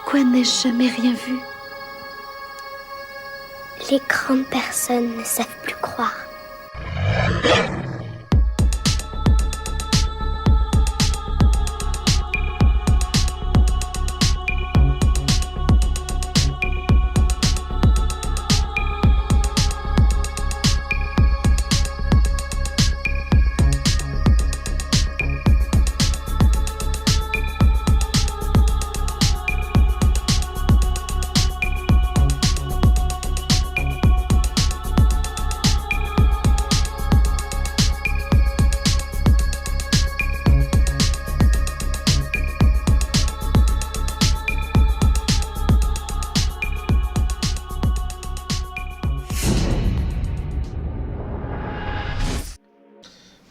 Pourquoi n'ai-je jamais rien vu? Les grandes personnes ne savent plus croire.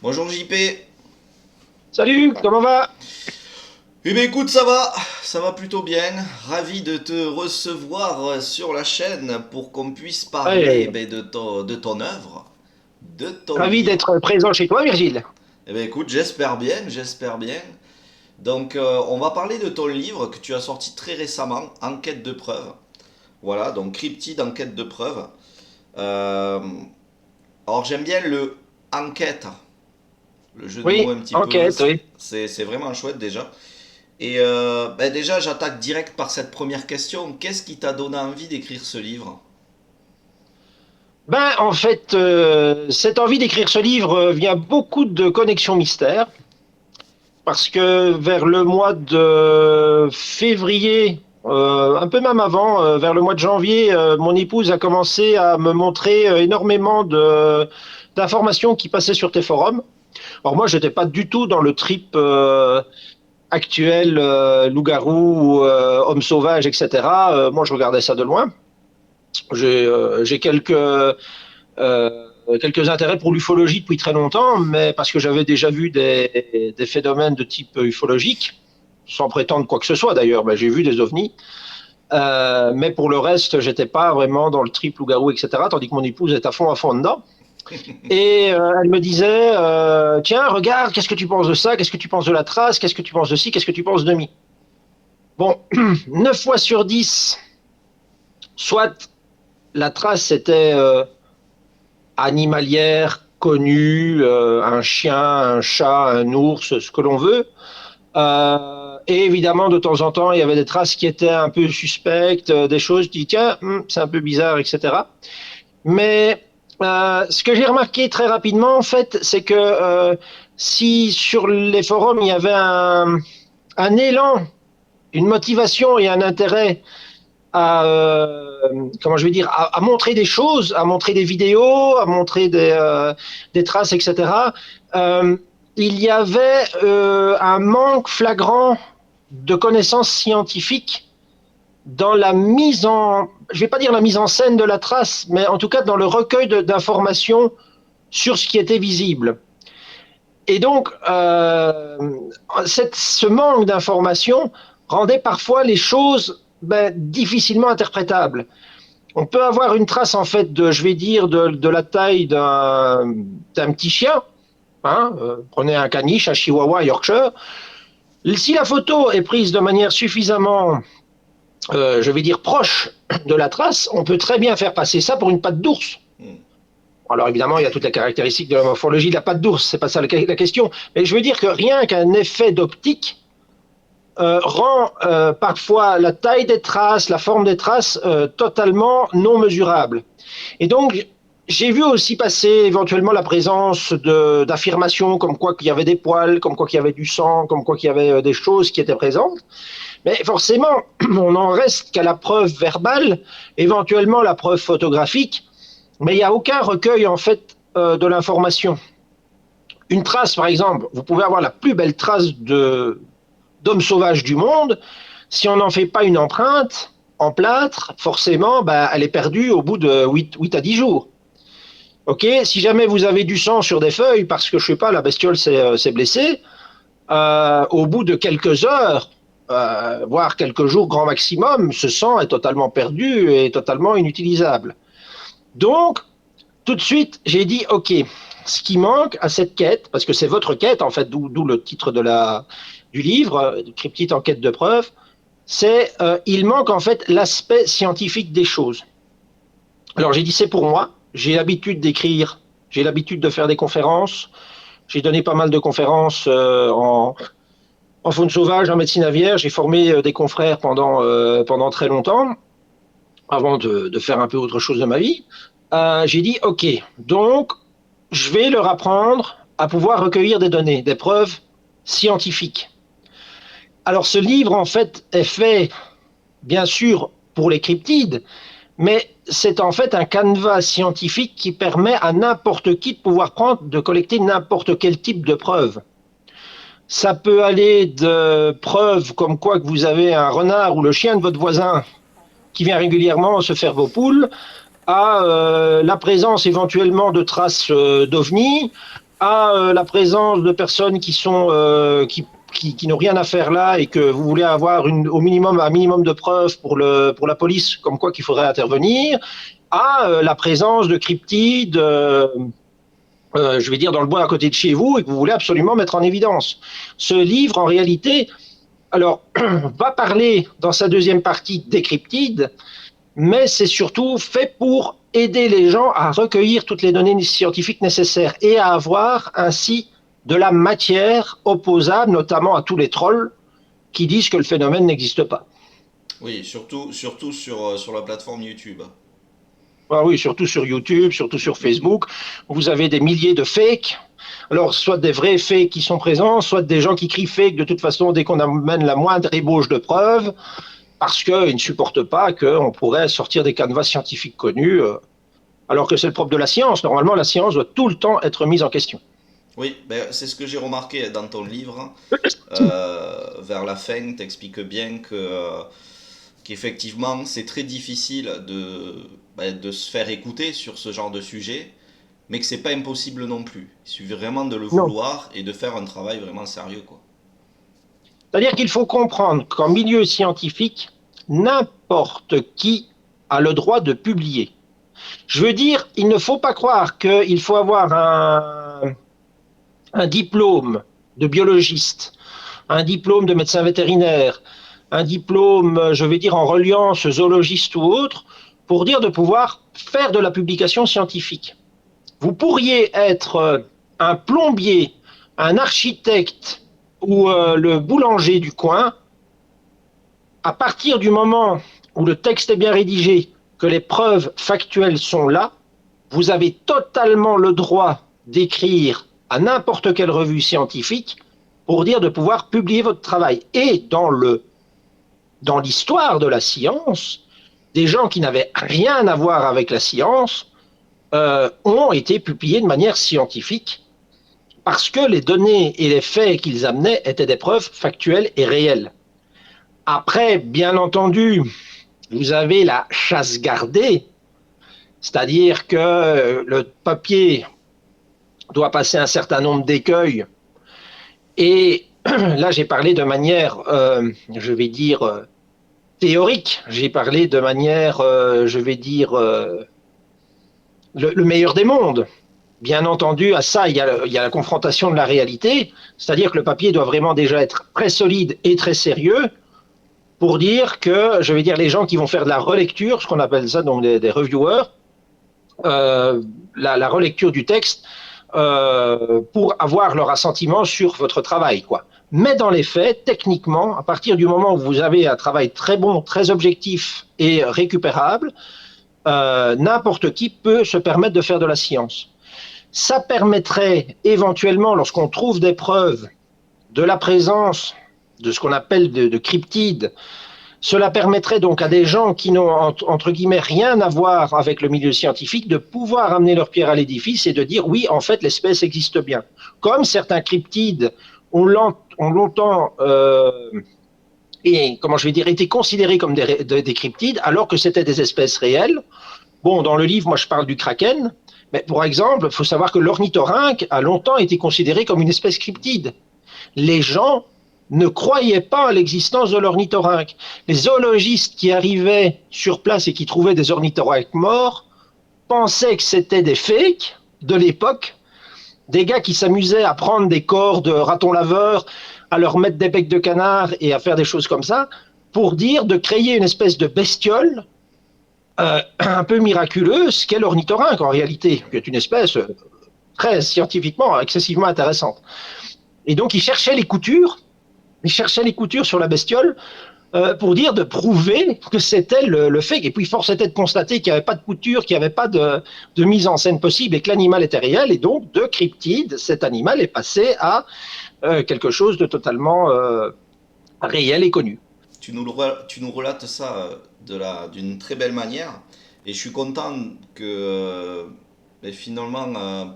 Bonjour JP. Salut, comment va? Eh bien écoute, ça va plutôt bien. Ravi de te recevoir sur la chaîne pour qu'on puisse parler de ton œuvre, de ton Ravi livre. d'être présent chez toi, Virgile. Eh bien écoute, j'espère bien. Donc on va parler de ton livre que tu as sorti très récemment, Enquête de preuve. Voilà, donc Cryptide, Enquête de preuve. Alors j'aime bien le enquête. Le jeu de mots un petit enquête, peu, oui. c'est vraiment chouette déjà. Et déjà, j'attaque direct par cette première question. Qu'est-ce qui t'a donné envie d'écrire ce livre? En fait, cette envie d'écrire ce livre vient beaucoup de connexions mystères, parce que vers le mois de février, un peu même avant, vers le mois de janvier, mon épouse a commencé à me montrer énormément d'informations qui passaient sur tes forums. Alors moi, j'étais pas du tout dans le trip actuel, loup-garou, homme sauvage, etc. Moi, je regardais ça de loin. J'ai quelques intérêts pour l'ufologie depuis très longtemps, mais parce que j'avais déjà vu des phénomènes de type ufologique, sans prétendre quoi que ce soit d'ailleurs, j'ai vu des ovnis. Mais pour le reste, j'étais pas vraiment dans le trip loup-garou, etc. Tandis que mon épouse est à fond dedans. Et elle me disait, tiens, regarde, qu'est-ce que tu penses de ça? Qu'est-ce que tu penses de la trace? Qu'est-ce que tu penses de ci? Qu'est-ce que tu penses de mi? Bon, 9 fois sur 10, soit la trace était animalière, connue, un chien, un chat, un ours, ce que l'on veut. Et évidemment, de temps en temps, il y avait des traces qui étaient un peu suspectes, des choses, tu dis, tiens, c'est un peu bizarre, etc. Mais ce que j'ai remarqué très rapidement, en fait, c'est que si sur les forums, il y avait un élan, une motivation et un intérêt à comment je vais dire, à montrer des choses, à montrer des vidéos, à montrer des traces, etc. Il y avait un manque flagrant de connaissances scientifiques dans la mise en, je vais pas dire la mise en scène de la trace, mais en tout cas dans le recueil d'informations sur ce qui était visible. Et donc, ce manque d'informations rendait parfois les choses difficilement interprétables. On peut avoir une trace, en fait, je vais dire, de la taille d'un petit chien. Hein, prenez un caniche, un chihuahua, un Yorkshire. Si la photo est prise de manière suffisamment, je vais dire, proche de la trace, on peut très bien faire passer ça pour une patte d'ours. Alors évidemment, il y a toutes les caractéristiques de la morphologie de la patte d'ours, c'est pas ça la question. Mais je veux dire que rien qu'un effet d'optique rend parfois la taille des traces, la forme des traces totalement non mesurable. Et donc, j'ai vu aussi passer éventuellement la présence d'affirmations comme quoi qu'il y avait des poils, comme quoi qu'il y avait du sang, comme quoi qu'il y avait des choses qui étaient présentes. Mais forcément, on n'en reste qu'à la preuve verbale, éventuellement la preuve photographique, mais il n'y a aucun recueil en fait de l'information. Une trace, par exemple, vous pouvez avoir la plus belle trace d'homme sauvage du monde, si on n'en fait pas une empreinte en plâtre, forcément, elle est perdue au bout de 8 à 10 jours. Ok, si jamais vous avez du sang sur des feuilles, parce que, je sais pas, la bestiole s'est blessée, au bout de quelques heures, voire quelques jours grand maximum, ce sang est totalement perdu et totalement inutilisable. Donc, tout de suite, j'ai dit, ok, ce qui manque à cette quête, parce que c'est votre quête, en fait, d'où le titre du livre, Cryptide, Enquête de preuve, c'est il manque en fait l'aspect scientifique des choses. Alors j'ai dit c'est pour moi, j'ai l'habitude d'écrire, j'ai l'habitude de faire des conférences, j'ai donné pas mal de conférences en faune sauvage, en médecine aviaire, j'ai formé des confrères pendant très longtemps, avant de faire un peu autre chose de ma vie. J'ai dit ok, donc je vais leur apprendre à pouvoir recueillir des données, des preuves scientifiques. Alors ce livre en fait est fait bien sûr pour les cryptides, mais c'est en fait un canevas scientifique qui permet à n'importe qui de collecter n'importe quel type de preuves. Ça peut aller de preuves comme quoi que vous avez un renard ou le chien de votre voisin qui vient régulièrement se faire vos poules, à la présence éventuellement de traces d'ovnis, à la présence de personnes qui n'ont rien à faire là et que vous voulez avoir au minimum un minimum de preuves pour la police, comme quoi qu'il faudrait intervenir, à la présence de cryptides, je vais dire dans le bois à côté de chez vous et que vous voulez absolument mettre en évidence. Ce livre, en réalité, alors va parler dans sa deuxième partie des cryptides, mais c'est surtout fait pour aider les gens à recueillir toutes les données scientifiques nécessaires et à avoir ainsi de la matière opposable, notamment à tous les trolls qui disent que le phénomène n'existe pas. Oui, surtout sur la plateforme YouTube. Ah oui, surtout sur YouTube, surtout sur Facebook, vous avez des milliers de fakes. Alors, soit des vrais fakes qui sont présents, soit des gens qui crient fake de toute façon dès qu'on amène la moindre ébauche de preuves, parce qu'ils ne supportent pas qu'on pourrait sortir des canevas scientifiques connus, alors que c'est le propre de la science. Normalement, la science doit tout le temps être mise en question. Oui, ben, c'est ce que j'ai remarqué dans ton livre. Vers la fin, tu expliques bien qu'effectivement, c'est très difficile de se faire écouter sur ce genre de sujet, mais que c'est pas impossible non plus. Il suffit vraiment de le Non. vouloir et de faire un travail vraiment sérieux, quoi. C'est-à-dire qu'il faut comprendre qu'en milieu scientifique, n'importe qui a le droit de publier. Je veux dire, il ne faut pas croire qu'il faut avoir un diplôme de biologiste, un diplôme de médecin vétérinaire, un diplôme, je vais dire, en reliance zoologiste ou autre, pour dire de pouvoir faire de la publication scientifique. Vous pourriez être un plombier, un architecte ou le boulanger du coin, à partir du moment où le texte est bien rédigé, que les preuves factuelles sont là, vous avez totalement le droit d'écrire à n'importe quelle revue scientifique pour dire de pouvoir publier votre travail. Et dans l'histoire de la science, des gens qui n'avaient rien à voir avec la science ont été publiés de manière scientifique parce que les données et les faits qu'ils amenaient étaient des preuves factuelles et réelles. Après, bien entendu, vous avez la chasse gardée, c'est-à-dire que le papier doit passer un certain nombre d'écueils. Et là, j'ai parlé de manière, je vais dire, théorique. J'ai parlé de manière, je vais dire, le meilleur des mondes. Bien entendu, à ça, il y a la confrontation de la réalité, c'est-à-dire que le papier doit vraiment déjà être très solide et très sérieux pour dire que, je vais dire, les gens qui vont faire de la relecture, ce qu'on appelle ça, donc des reviewers, la relecture du texte, pour avoir leur assentiment sur votre travail, quoi. Mais dans les faits, techniquement, à partir du moment où vous avez un travail très bon, très objectif et récupérable, n'importe qui peut se permettre de faire de la science. Ça permettrait éventuellement, lorsqu'on trouve des preuves de la présence de ce qu'on appelle de cryptides, cela permettrait donc à des gens qui n'ont entre guillemets rien à voir avec le milieu scientifique de pouvoir amener leur pierre à l'édifice et de dire oui, en fait, l'espèce existe bien. Comme certains cryptides ont longtemps et comment je vais dire été considérés comme des cryptides alors que c'était des espèces réelles. Bon, dans le livre, moi je parle du kraken, mais pour exemple, il faut savoir que l'ornithorynque a longtemps été considéré comme une espèce cryptide. Les gens ne croyaient pas à l'existence de l'ornithorynque. Les zoologistes qui arrivaient sur place et qui trouvaient des ornithorynques morts pensaient que c'était des fakes de l'époque, des gars qui s'amusaient à prendre des corps de ratons laveurs, à leur mettre des becs de canard et à faire des choses comme ça, pour dire de créer une espèce de bestiole un peu miraculeuse qu'est l'ornithorynque en réalité, qui est une espèce très scientifiquement excessivement intéressante. Et donc il cherchait les coutures sur la bestiole pour dire de prouver que c'était le fait. Et puis force était de constater qu'il n'y avait pas de couture, qu'il n'y avait pas de mise en scène possible et que l'animal était réel. Et donc de cryptide, cet animal est passé à quelque chose de totalement réel et connu. Tu nous relates ça d'une très belle manière et je suis content que finalement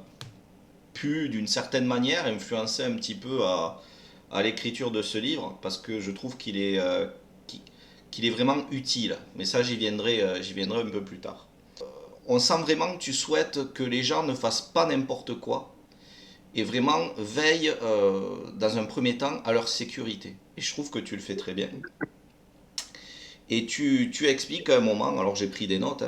pu d'une certaine manière influencer un petit peu à l'écriture de ce livre parce que je trouve qu'il est vraiment utile, mais ça j'y viendrai un peu plus tard. On sent vraiment que tu souhaites que les gens ne fassent pas n'importe quoi et vraiment veillent dans un premier temps à leur sécurité. Et je trouve que tu le fais très bien. Et tu expliques à un moment, alors j'ai pris des notes,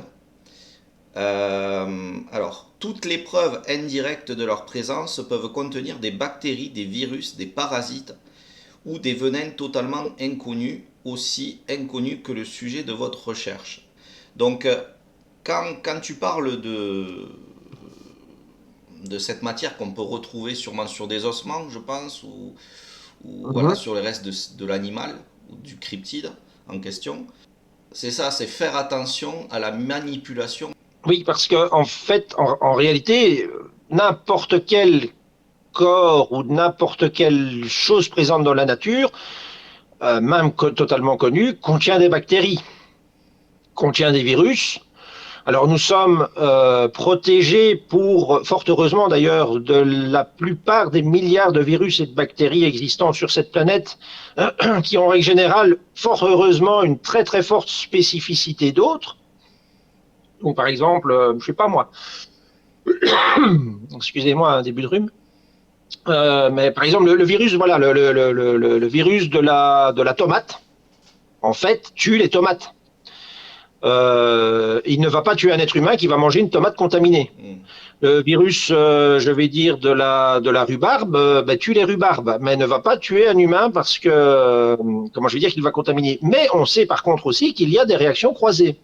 alors, toutes les preuves indirectes de leur présence peuvent contenir des bactéries, des virus, des parasites ou des venins totalement inconnus, aussi inconnus que le sujet de votre recherche. Donc, quand tu parles de cette matière qu'on peut retrouver sûrement sur des ossements, je pense, ou voilà, sur les restes de l'animal, ou du cryptide en question, c'est ça, c'est faire attention à la manipulation. Oui, parce que en fait, en réalité, n'importe quel corps ou n'importe quelle chose présente dans la nature, même totalement connue, contient des bactéries, contient des virus. Alors nous sommes protégés fort heureusement d'ailleurs, de la plupart des milliards de virus et de bactéries existants sur cette planète, qui ont en règle générale, fort heureusement, une très très forte spécificité d'autres. Donc par exemple, je sais pas moi, excusez-moi, un début de rhume. Mais par exemple, le virus, voilà, le virus de la tomate, en fait, tue les tomates. Il ne va pas tuer un être humain qui va manger une tomate contaminée. Le virus, je vais dire, de la rhubarbe, tue les rhubarbes, mais ne va pas tuer un humain parce que, comment je vais dire, qu'il va contaminer. Mais on sait par contre aussi qu'il y a des réactions croisées.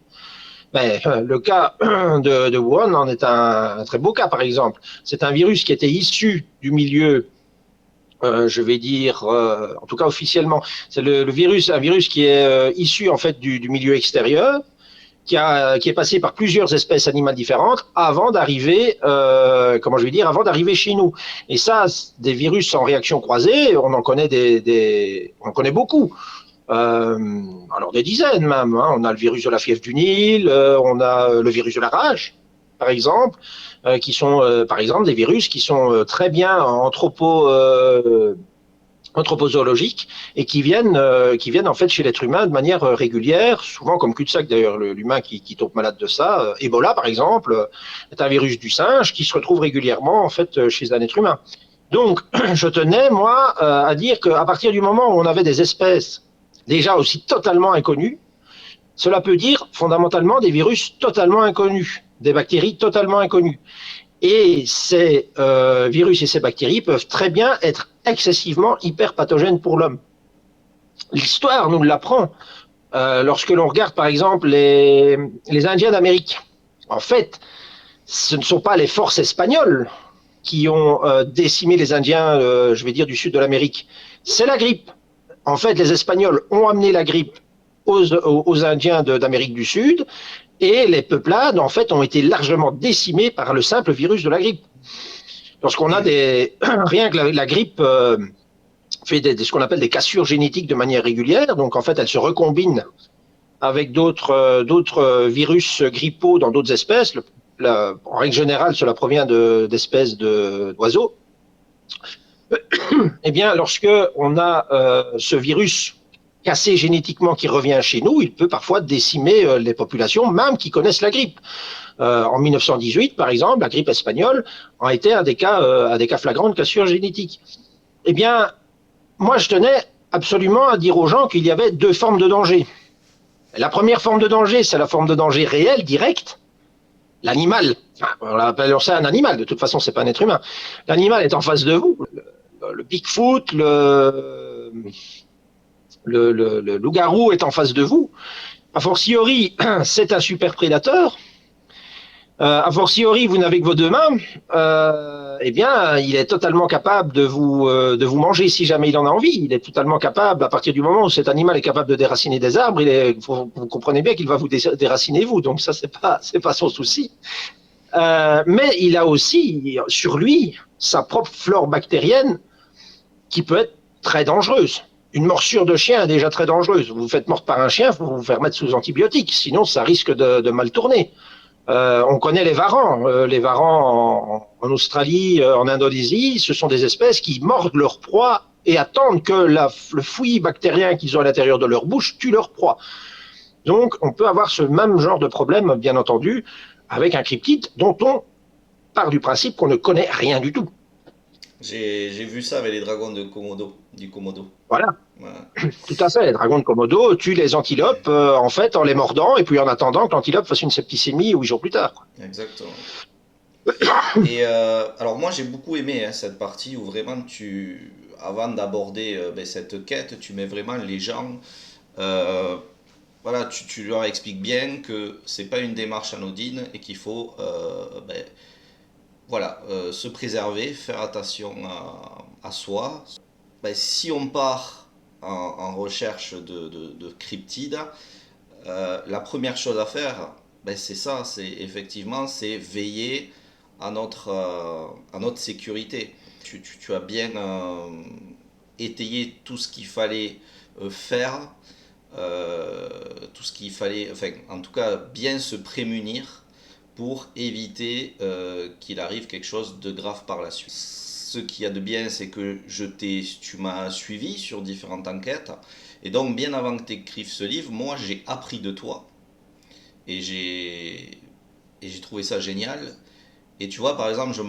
Mais le cas de Wuhan en est un très beau cas, par exemple. C'est un virus qui était issu du milieu, je vais dire, en tout cas officiellement, c'est un virus qui est issu en fait du milieu extérieur, qui est passé par plusieurs espèces animales différentes avant d'arriver, comment je vais dire, avant d'arriver chez nous. Et ça, des virus en réaction croisée, on en connaît on en connaît beaucoup. Alors des dizaines même. Hein. On a le virus de la fièvre du Nil, on a le virus de la rage, par exemple, qui sont, par exemple, des virus qui sont très bien anthropozoologiques et qui viennent en fait chez l'être humain de manière régulière, souvent comme cul-de-sac d'ailleurs, l'humain qui tombe malade de ça. Ebola, par exemple, est un virus du singe qui se retrouve régulièrement en fait chez un être humain. Donc, je tenais moi à dire qu'à partir du moment où on avait des espèces déjà aussi totalement inconnues, cela peut dire fondamentalement des virus totalement inconnus, des bactéries totalement inconnues. Et ces virus et ces bactéries peuvent très bien être excessivement hyperpathogènes pour l'homme. L'histoire nous l'apprend lorsque l'on regarde par exemple les Indiens d'Amérique. En fait, ce ne sont pas les forces espagnoles qui ont décimé les Indiens, je vais dire, du sud de l'Amérique. C'est la grippe. En fait, les Espagnols ont amené la grippe aux Indiens d'Amérique du Sud, et les peuplades, en fait, ont été largement décimées par le simple virus de la grippe. Lorsqu'on a rien que la grippe fait ce qu'on appelle des cassures génétiques de manière régulière, donc en fait, elle se recombine avec d'autres virus grippaux dans d'autres espèces. En règle générale, cela provient d'espèces d'oiseaux. Eh bien, lorsque on a ce virus cassé génétiquement qui revient chez nous, il peut parfois décimer les populations, même qui connaissent la grippe. En 1918, par exemple, la grippe espagnole a été un des cas flagrants de cassure génétique. Eh bien, moi, je tenais absolument à dire aux gens qu'il y avait deux formes de danger. La première forme de danger, c'est la forme de danger réel, direct. L'animal, on appelle ça un animal, de toute façon, c'est pas un être humain. L'animal est en face de vous. Le Bigfoot, le loup-garou est en face de vous. A fortiori, c'est un super prédateur. A fortiori, vous n'avez que vos deux mains. Eh bien, il est totalement capable de vous manger si jamais il en a envie. Il est totalement capable, à partir du moment où cet animal est capable de déraciner des arbres, vous comprenez bien qu'il va vous déraciner vous. Donc ça, c'est pas son souci. Mais il a aussi sur lui sa propre flore bactérienne qui peut être très dangereuse. Une morsure de chien est déjà très dangereuse. Vous vous faites mordre par un chien, il faut vous faire mettre sous antibiotiques, sinon ça risque de mal tourner. On connaît les varans. Les varans en Australie, en Indonésie, ce sont des espèces qui mordent leur proie et attendent que le fouillis bactérien qu'ils ont à l'intérieur de leur bouche tue leur proie. Donc, on peut avoir ce même genre de problème, bien entendu, avec un cryptide dont on part du principe qu'on ne connaît rien du tout. J'ai vu ça avec les dragons de Komodo, du Komodo. Voilà, Voilà. tout à fait. Les dragons de Komodo tuent les antilopes en fait en les mordant et puis en attendant que l'antilope fasse une septicémie 8 jours plus tard. Exactement. Et alors moi j'ai beaucoup aimé cette partie où vraiment avant d'aborder cette quête, tu mets vraiment les gens, euh, voilà, tu leur expliques bien que c'est pas une démarche anodine et qu'il faut voilà, se préserver, faire attention à soi. Si on part en recherche de cryptides, la première chose à faire, c'est ça, c'est veiller à notre sécurité. Tu as bien étayé tout ce qu'il fallait faire, tout ce qu'il fallait, enfin, en tout cas, bien se prémunir pour éviter qu'il arrive quelque chose de grave par la suite. Ce qu'il y a de bien, c'est que tu m'as suivi sur différentes enquêtes, et donc bien avant que tu écrives ce livre, moi j'ai appris de toi, et j'ai trouvé ça génial. Et tu vois, par exemple, je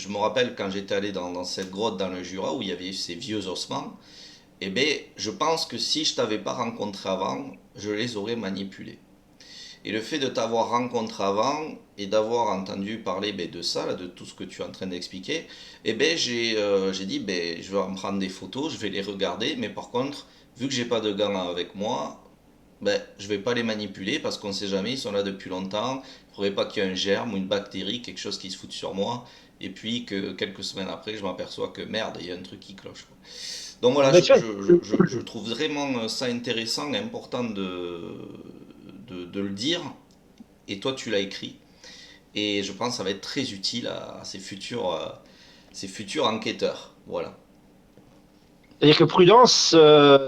me rappelle quand j'étais allé dans cette grotte dans le Jura où il y avait ces vieux ossements, eh bien, je pense que si je t'avais pas rencontré avant, je les aurais manipulés. Et le fait de t'avoir rencontré avant et d'avoir entendu parler de ça, là, de tout ce que tu es en train d'expliquer, eh ben, j'ai dit, je vais en prendre des photos, je vais les regarder, mais par contre, vu que j'ai pas de gants avec moi, je vais pas les manipuler parce qu'on sait jamais, ils sont là depuis longtemps, il faudrait pas qu'il y ait un germe ou une bactérie, quelque chose qui se foute sur moi, et puis que quelques semaines après, je m'aperçois que merde, il y a un truc qui cloche, quoi. Donc voilà, En effet, je trouve vraiment ça intéressant et important de le dire. Et toi, tu l'as écrit. Et je pense que ça va être très utile à ces futurs enquêteurs. Voilà. c'est-à-dire que prudence,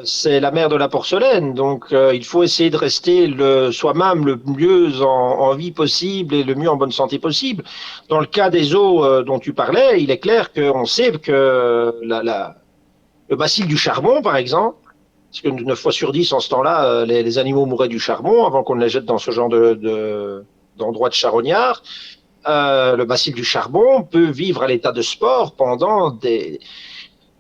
c'est la mère de la porcelaine. Donc, il faut essayer de rester soi-même le mieux en vie possible et le mieux en bonne santé possible. Dans le cas des eaux dont tu parlais, il est clair qu'on sait que le bacille du charbon, par exemple, parce que 9 fois sur 10, en ce temps-là, les animaux mouraient du charbon avant qu'on ne les jette dans ce genre d'endroit de charognard. Le bacille du charbon peut vivre à l'état de sport pendant des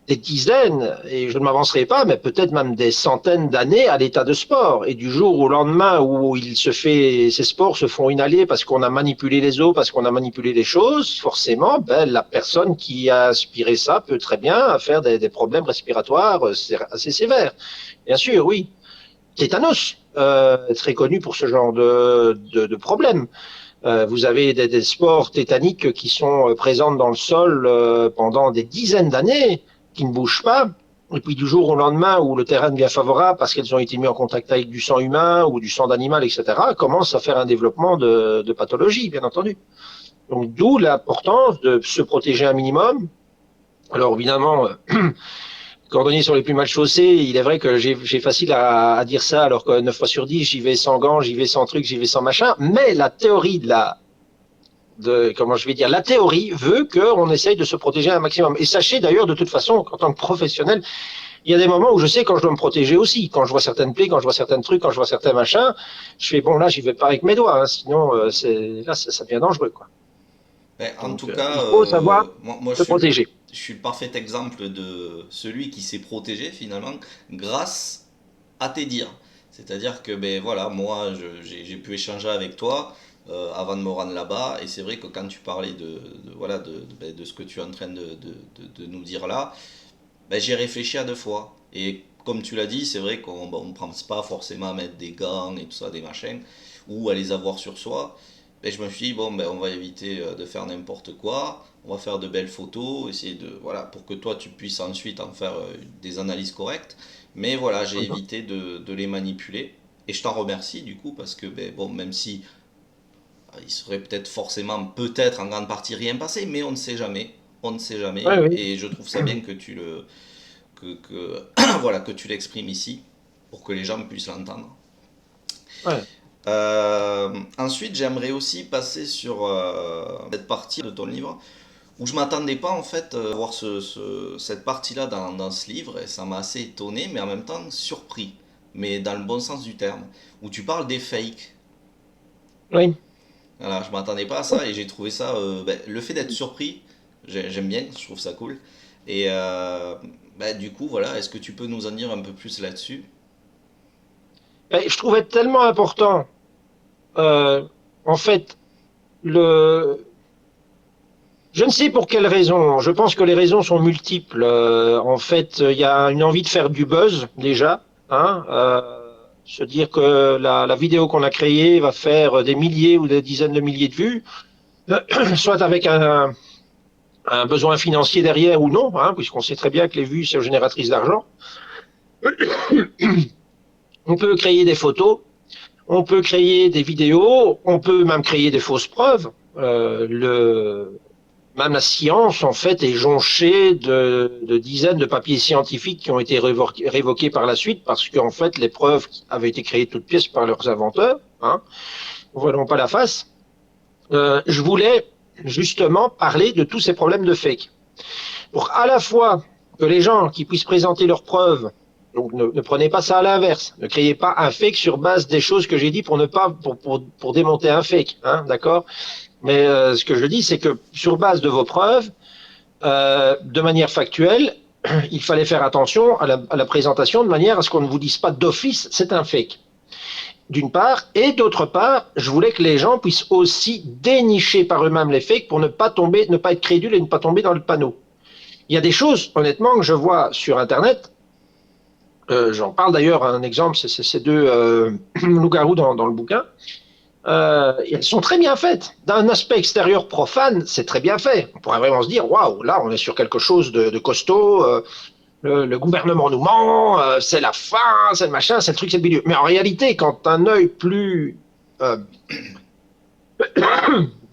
dizaines, et je ne m'avancerai pas, mais peut-être même des centaines d'années à l'état de sport. Et du jour au lendemain où ces spores se font inhaler parce qu'on a manipulé les eaux, parce qu'on a manipulé les choses, forcément, la personne qui a aspiré ça peut très bien faire des problèmes respiratoires assez sévères. Bien sûr, oui. Tétanos, très connu pour ce genre de problème. Vous avez des spores tétaniques qui sont présentes dans le sol pendant des dizaines d'années, qui ne bougent pas. Et puis du jour au lendemain, où le terrain devient favorable parce qu'elles ont été mises en contact avec du sang humain ou du sang d'animal, etc., commence à faire un développement de pathologie, bien entendu. Donc d'où l'importance de se protéger un minimum. Alors évidemment, cordonnier sur les plus mal chaussés, il est vrai que j'ai facile à dire ça, alors que 9 fois sur 10, j'y vais sans gants, j'y vais sans trucs, j'y vais sans machin. Mais la théorie comment je vais dire, la théorie veut qu'on essaye de se protéger un maximum. Et sachez d'ailleurs, de toute façon, qu'en tant que professionnel, il y a des moments où je sais quand je dois me protéger aussi. Quand je vois certaines plaies, quand je vois certains trucs, quand je vois certains machins, je fais bon, là, j'y vais pas avec mes doigts, hein, sinon, là, ça devient dangereux, quoi. En Donc, tout cas, il faut savoir moi se protéger. je suis le parfait exemple de celui qui s'est protégé finalement grâce à tes dires. C'est-à-dire que voilà, moi j'ai pu échanger avec toi avant de me rendre là-bas, et c'est vrai que quand tu parlais voilà, de ce que tu es en train de nous dire là, j'ai réfléchi à deux fois. Et comme tu l'as dit, c'est vrai qu'on ne pense pas forcément à mettre des gants et tout ça, des machins, ou à les avoir sur soi. Et je me suis dit, bon, ben, on va éviter de faire n'importe quoi, on va faire de belles photos, essayer de, voilà, pour que toi tu puisses ensuite en faire des analyses correctes. Mais voilà, j'ai évité de les manipuler. Et je t'en remercie du coup, parce que, ben, bon, même si il serait peut-être forcément, peut-être en grande partie rien passé, mais on ne sait jamais. On ne sait Ouais, jamais. oui. Et je trouve ça bien que voilà, que tu l'exprimes ici, pour que les gens puissent l'entendre. Ouais. Ensuite, j'aimerais aussi passer sur cette partie de ton livre où je m'attendais pas en fait à voir cette partie-là dans ce livre et ça m'a assez étonné, mais en même temps surpris, mais dans le bon sens du terme, où tu parles des fakes. Oui. Voilà, je m'attendais pas à ça et j'ai trouvé ça, ben, le fait d'être surpris, j'aime bien, je trouve ça cool. Et ben, du coup, voilà, est-ce que tu peux nous en dire un peu plus là-dessus? Et je trouvais tellement important, euh, en fait, le, je ne sais pour quelle raison. Je pense que les raisons sont multiples. En fait, il y a une envie de faire du buzz déjà, hein, se dire que la vidéo qu'on a créée va faire des milliers ou des dizaines de milliers de vues, soit avec un besoin financier derrière ou non, hein, puisqu'on sait très bien que les vues, c'est génératrice d'argent. On peut créer des photos, on peut créer des vidéos, on peut même créer des fausses preuves. Même la science, en fait, est jonchée de dizaines de papiers scientifiques qui ont été révoqués par la suite parce qu'en fait, les preuves avaient été créées toutes pièces par leurs inventeurs. Hein. Voilons pas la face. Je voulais justement parler de tous ces problèmes de fake. Pour à la fois que les gens qui puissent présenter leurs preuves, donc ne prenez pas ça à l'inverse, ne créez pas un fake sur base des choses que j'ai dit pour ne pas pour démonter un fake, hein, d'accord. Mais ce que je dis, c'est que sur base de vos preuves, de manière factuelle, il fallait faire attention à la présentation de manière à ce qu'on ne vous dise pas d'office, c'est un fake. D'une part, et d'autre part, je voulais que les gens puissent aussi dénicher par eux-mêmes les fakes pour ne pas tomber, ne pas être crédules et ne pas tomber dans le panneau. Il y a des choses, honnêtement, que je vois sur Internet. J'en parle d'ailleurs, un exemple, c'est ces deux loups-garous dans le bouquin. Elles sont très bien faites. D'un aspect extérieur profane, c'est très bien fait. On pourrait vraiment se dire, waouh, là, on est sur quelque chose de costaud. Le gouvernement nous ment, c'est la fin, c'est le machin, c'est le truc, c'est le bidule. Mais en réalité, quand un œil plus, euh,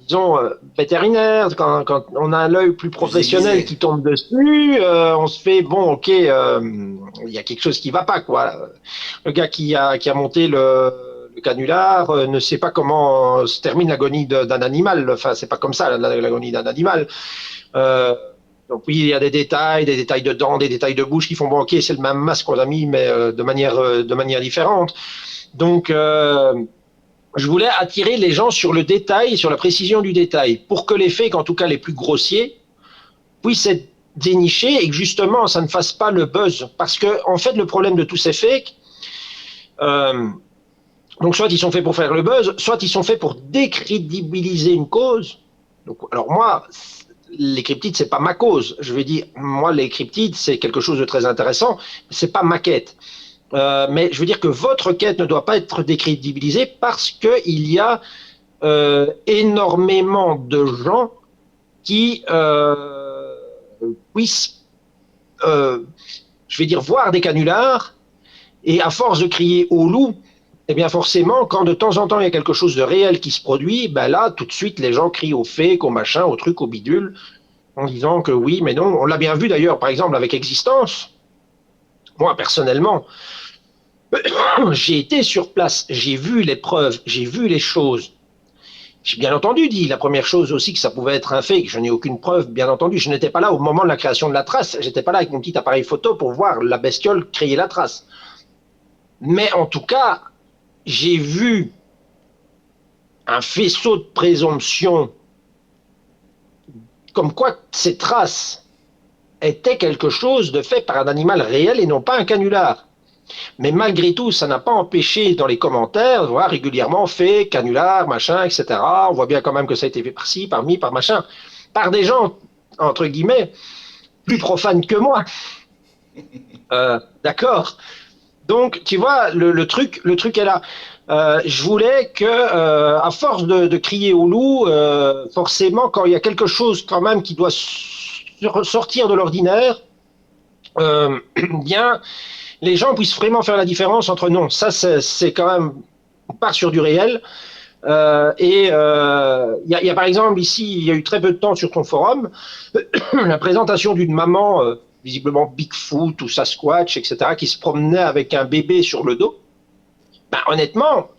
disons, vétérinaire, quand on a un œil plus Plus professionnel aiguisé. qui tombe dessus, on se fait, bon, ok, il y a quelque chose qui va pas, quoi. Le gars qui a monté le canular ne sait pas comment se termine l'agonie d'un animal. Enfin, c'est pas comme ça, l'agonie d'un animal. Euh, donc oui, il y a des détails de dents, des détails de bouche qui font, bon, ok, c'est le même masque qu'on a mis, mais de manière différente. Donc, je voulais attirer les gens sur le détail, sur la précision du détail, pour que les fakes, en tout cas les plus grossiers, puissent être dénichés et que justement, ça ne fasse pas le buzz. Parce que, en fait, le problème de tous ces fakes, donc soit ils sont faits pour faire le buzz, soit ils sont faits pour décrédibiliser une cause. Donc, alors moi, les cryptides, c'est pas ma cause. Je veux dire, moi, les cryptides, c'est quelque chose de très intéressant. C'est pas ma quête. Mais je veux dire que votre quête ne doit pas être décrédibilisée parce qu'il y a énormément de gens qui puissent, je vais dire, voir des canulars et à force de crier au loup, eh bien forcément, quand de temps en temps il y a quelque chose de réel qui se produit, ben là, tout de suite, les gens crient au fake, au machin, au truc, au bidule, en disant que oui, mais non. On l'a bien vu d'ailleurs, par exemple, avec Existence. Moi, personnellement, j'ai été sur place, j'ai vu les preuves, j'ai vu les choses. J'ai bien entendu dit la première chose aussi que ça pouvait être un fake. Je n'ai aucune preuve, bien entendu. Je n'étais pas là au moment de la création de la trace. J'étais pas là avec mon petit appareil photo pour voir la bestiole créer la trace. Mais en tout cas, j'ai vu un faisceau de présomption comme quoi ces traces étaient quelque chose de fait par un animal réel et non pas un canular. Mais malgré tout, ça n'a pas empêché dans les commentaires de voir régulièrement fait, canular, machin, etc. On voit bien quand même que ça a été fait par-ci, par-mi, par machin, par des gens, entre guillemets, plus profanes que moi. D'accord. Donc, tu vois, le truc est là. Je voulais que, à force de crier au loup, forcément, quand il y a quelque chose quand même qui doit sortir de l'ordinaire, bien, les gens puissent vraiment faire la différence entre non, ça c'est quand même, on part sur du réel. Il y a par exemple ici, il y a eu très peu de temps sur ton forum, la présentation d'une maman, visiblement Bigfoot ou Sasquatch, etc., qui se promenait avec un bébé sur le dos. Ben, honnêtement,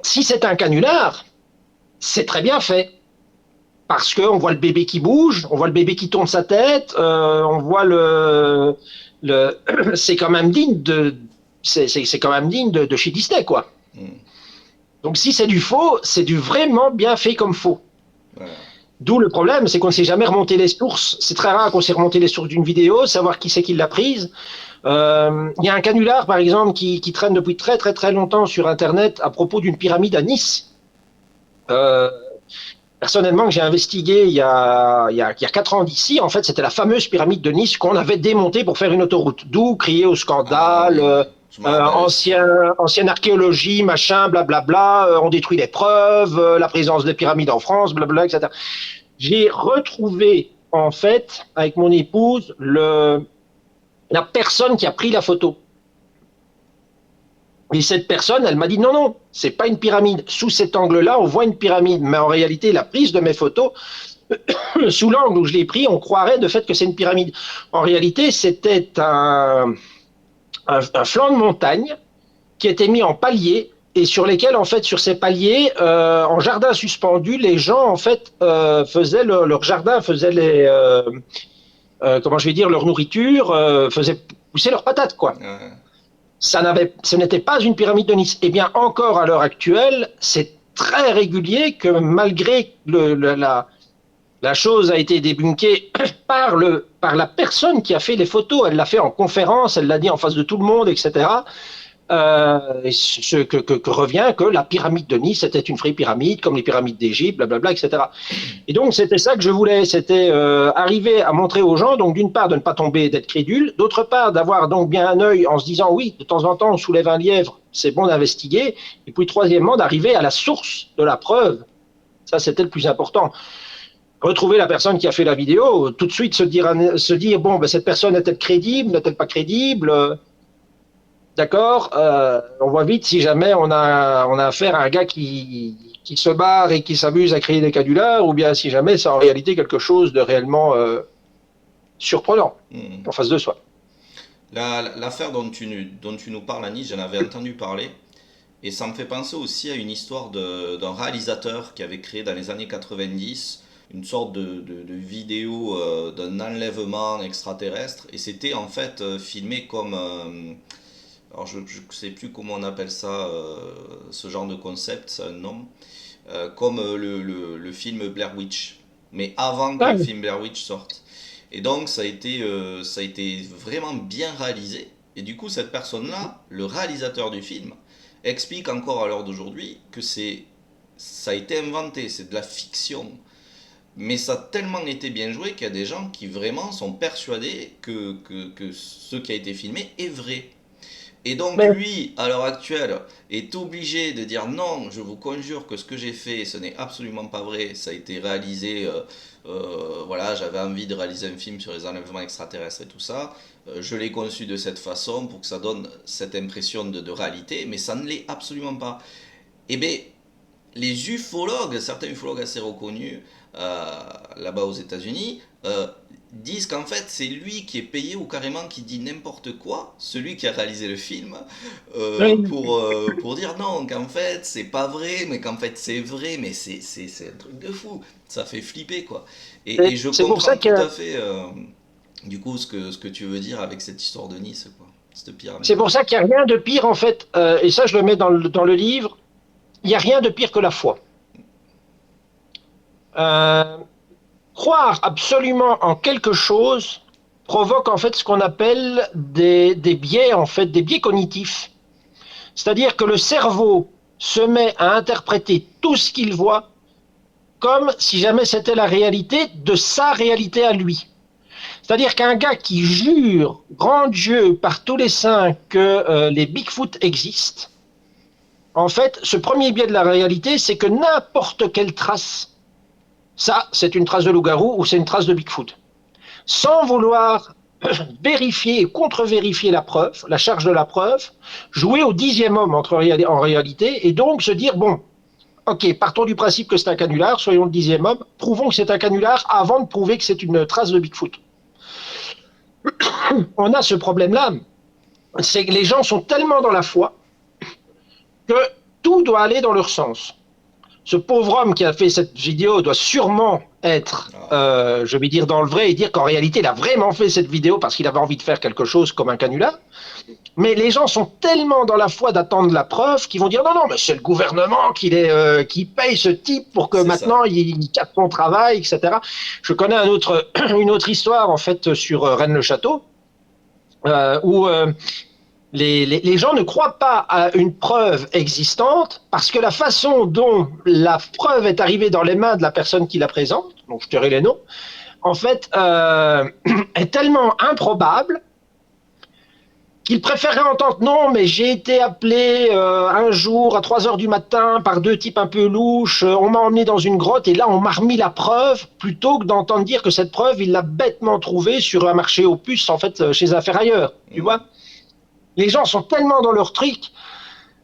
si c'est un canular, c'est très bien fait. Parce qu'on voit le bébé qui bouge, on voit le bébé qui tourne sa tête, on voit c'est quand même digne c'est quand même digne de chez Disney, quoi. Mm. Donc si c'est du faux, c'est du vraiment bien fait comme faux. Voilà. D'où le problème, c'est qu'on ne sait jamais remonter les sources. C'est très rare qu'on sait remonter les sources d'une vidéo, savoir qui c'est qui l'a prise. Il y a un canular, par exemple, qui traîne depuis très très très longtemps sur Internet à propos d'une pyramide à Nice. Personnellement, que j'ai investigué il y a 4 ans d'ici, en fait, c'était la fameuse pyramide de Nice qu'on avait démontée pour faire une autoroute. D'où crier au scandale, ancienne archéologie, machin, blablabla, on détruit les preuves, la présence des pyramides en France, blablabla, etc. J'ai retrouvé, en fait, avec mon épouse, la personne qui a pris la photo. Et cette personne, elle m'a dit non, c'est pas une pyramide. Sous cet angle-là, on voit une pyramide. Mais en réalité, la prise de mes photos, sous l'angle où je l'ai pris, on croirait de fait que c'est une pyramide. En réalité, c'était un flanc de montagne qui était mis en palier et sur lesquels, en fait, sur ces paliers, en jardin suspendu, les gens, en fait, faisaient leur jardin, faisaient comment je vais dire, leur nourriture, faisaient pousser leurs patates, quoi. Ce n'était pas une pyramide de Nice. Eh bien, encore à l'heure actuelle, c'est très régulier que malgré la chose a été débunkée par la personne qui a fait les photos, elle l'a fait en conférence, elle l'a dit en face de tout le monde, etc. Que revient que la pyramide de Nice était une vraie pyramide, comme les pyramides d'Égypte, blablabla, etc. Et donc c'était ça que je voulais, c'était arriver à montrer aux gens, donc d'une part de ne pas tomber, d'être crédule, d'autre part d'avoir donc bien un œil en se disant oui, de temps en temps on soulève un lièvre, c'est bon d'investiguer, et puis troisièmement d'arriver à la source de la preuve, ça c'était le plus important. Retrouver la personne qui a fait la vidéo, tout de suite se dire bon, ben, cette personne est-elle crédible, n'est-elle pas crédible? D'accord, on voit vite si jamais on a affaire à un gars qui se barre et qui s'amuse à créer des canulars, ou bien si jamais c'est en réalité quelque chose de réellement surprenant en face de soi. L'affaire dont tu nous parles, Annie, j'en avais entendu parler, et ça me fait penser aussi à une histoire d'un réalisateur qui avait créé dans les années 90 une sorte de vidéo d'un enlèvement extraterrestre, et c'était en fait filmé comme... alors je ne sais plus comment on appelle ça, ce genre de concept, c'est un nom, comme le film Blair Witch, mais avant que le film Blair Witch sorte. Et donc ça a été vraiment bien réalisé. Et du coup cette personne-là, le réalisateur du film, explique encore à l'heure d'aujourd'hui que ça a été inventé, c'est de la fiction. Mais ça a tellement été bien joué qu'il y a des gens qui vraiment sont persuadés que ce qui a été filmé est vrai. Et donc lui, à l'heure actuelle, est obligé de dire non, je vous conjure que ce que j'ai fait, ce n'est absolument pas vrai, ça a été réalisé, voilà, j'avais envie de réaliser un film sur les enlèvements extraterrestres et tout ça, je l'ai conçu de cette façon pour que ça donne cette impression de réalité, mais ça ne l'est absolument pas. Eh bien, les ufologues, certains ufologues assez reconnus là-bas aux États-Unis, disent qu'en fait c'est lui qui est payé ou carrément qui dit n'importe quoi, celui qui a réalisé le film, pour dire non, qu'en fait c'est pas vrai, mais qu'en fait c'est vrai, mais c'est un truc de fou, ça fait flipper quoi. Et je comprends tout à fait du coup ce que tu veux dire avec cette histoire de Nice, quoi, cette pyramide. C'est pour ça qu'il n'y a rien de pire en fait, et ça je le mets dans le livre, il n'y a rien de pire que la foi. Croire absolument en quelque chose provoque en fait ce qu'on appelle des biais, en fait, des biais cognitifs. C'est-à-dire que le cerveau se met à interpréter tout ce qu'il voit comme si jamais c'était la réalité de sa réalité à lui. C'est-à-dire qu'un gars qui jure, grand Dieu, par tous les saints, que les Bigfoot existent, en fait, ce premier biais de la réalité, c'est que n'importe quelle trace, ça, c'est une trace de loup-garou ou c'est une trace de Bigfoot. Sans vouloir vérifier et contre-vérifier la preuve, la charge de la preuve, jouer au 10e homme en réalité, et donc se dire, bon, ok, partons du principe que c'est un canular, soyons le 10e homme, prouvons que c'est un canular avant de prouver que c'est une trace de Bigfoot. On a ce problème-là, c'est que les gens sont tellement dans la foi que tout doit aller dans leur sens. Ce pauvre homme qui a fait cette vidéo doit sûrement être, je vais dire, dans le vrai et dire qu'en réalité, il a vraiment fait cette vidéo parce qu'il avait envie de faire quelque chose comme un canular. Mais les gens sont tellement dans la foi d'attendre la preuve qu'ils vont dire non, non, mais c'est le gouvernement qui paye ce type pour que maintenant il capte son travail, etc. Je connais une autre histoire en fait sur Rennes-le-Château où les gens ne croient pas à une preuve existante parce que la façon dont la preuve est arrivée dans les mains de la personne qui la présente, donc je tairai les noms, en fait, est tellement improbable qu'ils préféreraient entendre non, mais j'ai été appelé un jour à 3 heures du matin par deux types un peu louches, on m'a emmené dans une grotte et là on m'a remis la preuve, plutôt que d'entendre dire que cette preuve, il l'a bêtement trouvée sur un marché aux puces, en fait, chez un ferrailleur, tu vois. Les gens sont tellement dans leur truc,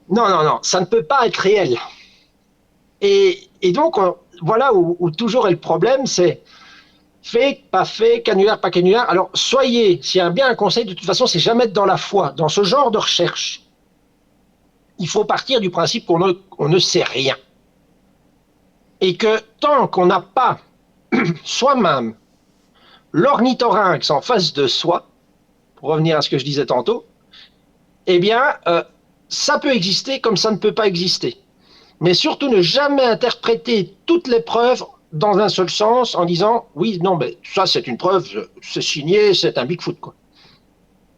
non, non, non, ça ne peut pas être réel. Et donc, voilà où toujours est le problème, c'est fait, pas fait, canular, pas canular. Alors, soyez, s'il y a bien un conseil, de toute façon, c'est jamais être dans la foi. Dans ce genre de recherche, il faut partir du principe qu'on ne sait rien. Et que tant qu'on n'a pas soi-même l'ornithorynx en face de soi, pour revenir à ce que je disais tantôt, eh bien, ça peut exister comme ça ne peut pas exister. Mais surtout ne jamais interpréter toutes les preuves dans un seul sens en disant oui, non, mais ça c'est une preuve, c'est signé, c'est un Bigfoot, quoi.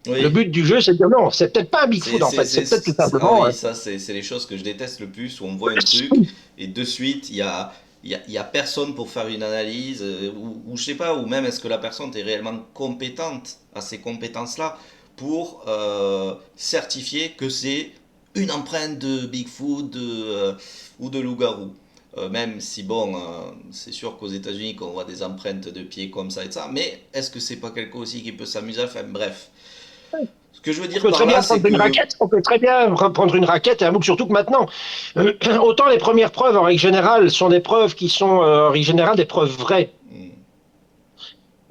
Oui. Le but du jeu, c'est de dire non, c'est peut-être pas un Bigfoot en fait, c'est peut-être tout simplement. Ah oui, ça c'est les choses que je déteste le plus, où on voit un truc et de suite il y a personne pour faire une analyse, ou je sais pas, ou même est-ce que la personne est réellement compétente à ces compétences-là pour certifier que c'est une empreinte de Bigfoot ou de loup-garou. Même si bon, c'est sûr qu'aux États-Unis qu'on voit des empreintes de pieds comme ça et ça, mais est-ce que c'est pas quelqu'un aussi qui peut s'amuser à faire, bref. Ce que je veux dire par là, c'est que... On peut très bien reprendre une raquette, et surtout que maintenant, autant les premières preuves, en règle générale, sont des preuves qui sont, en règle générale, des preuves vraies.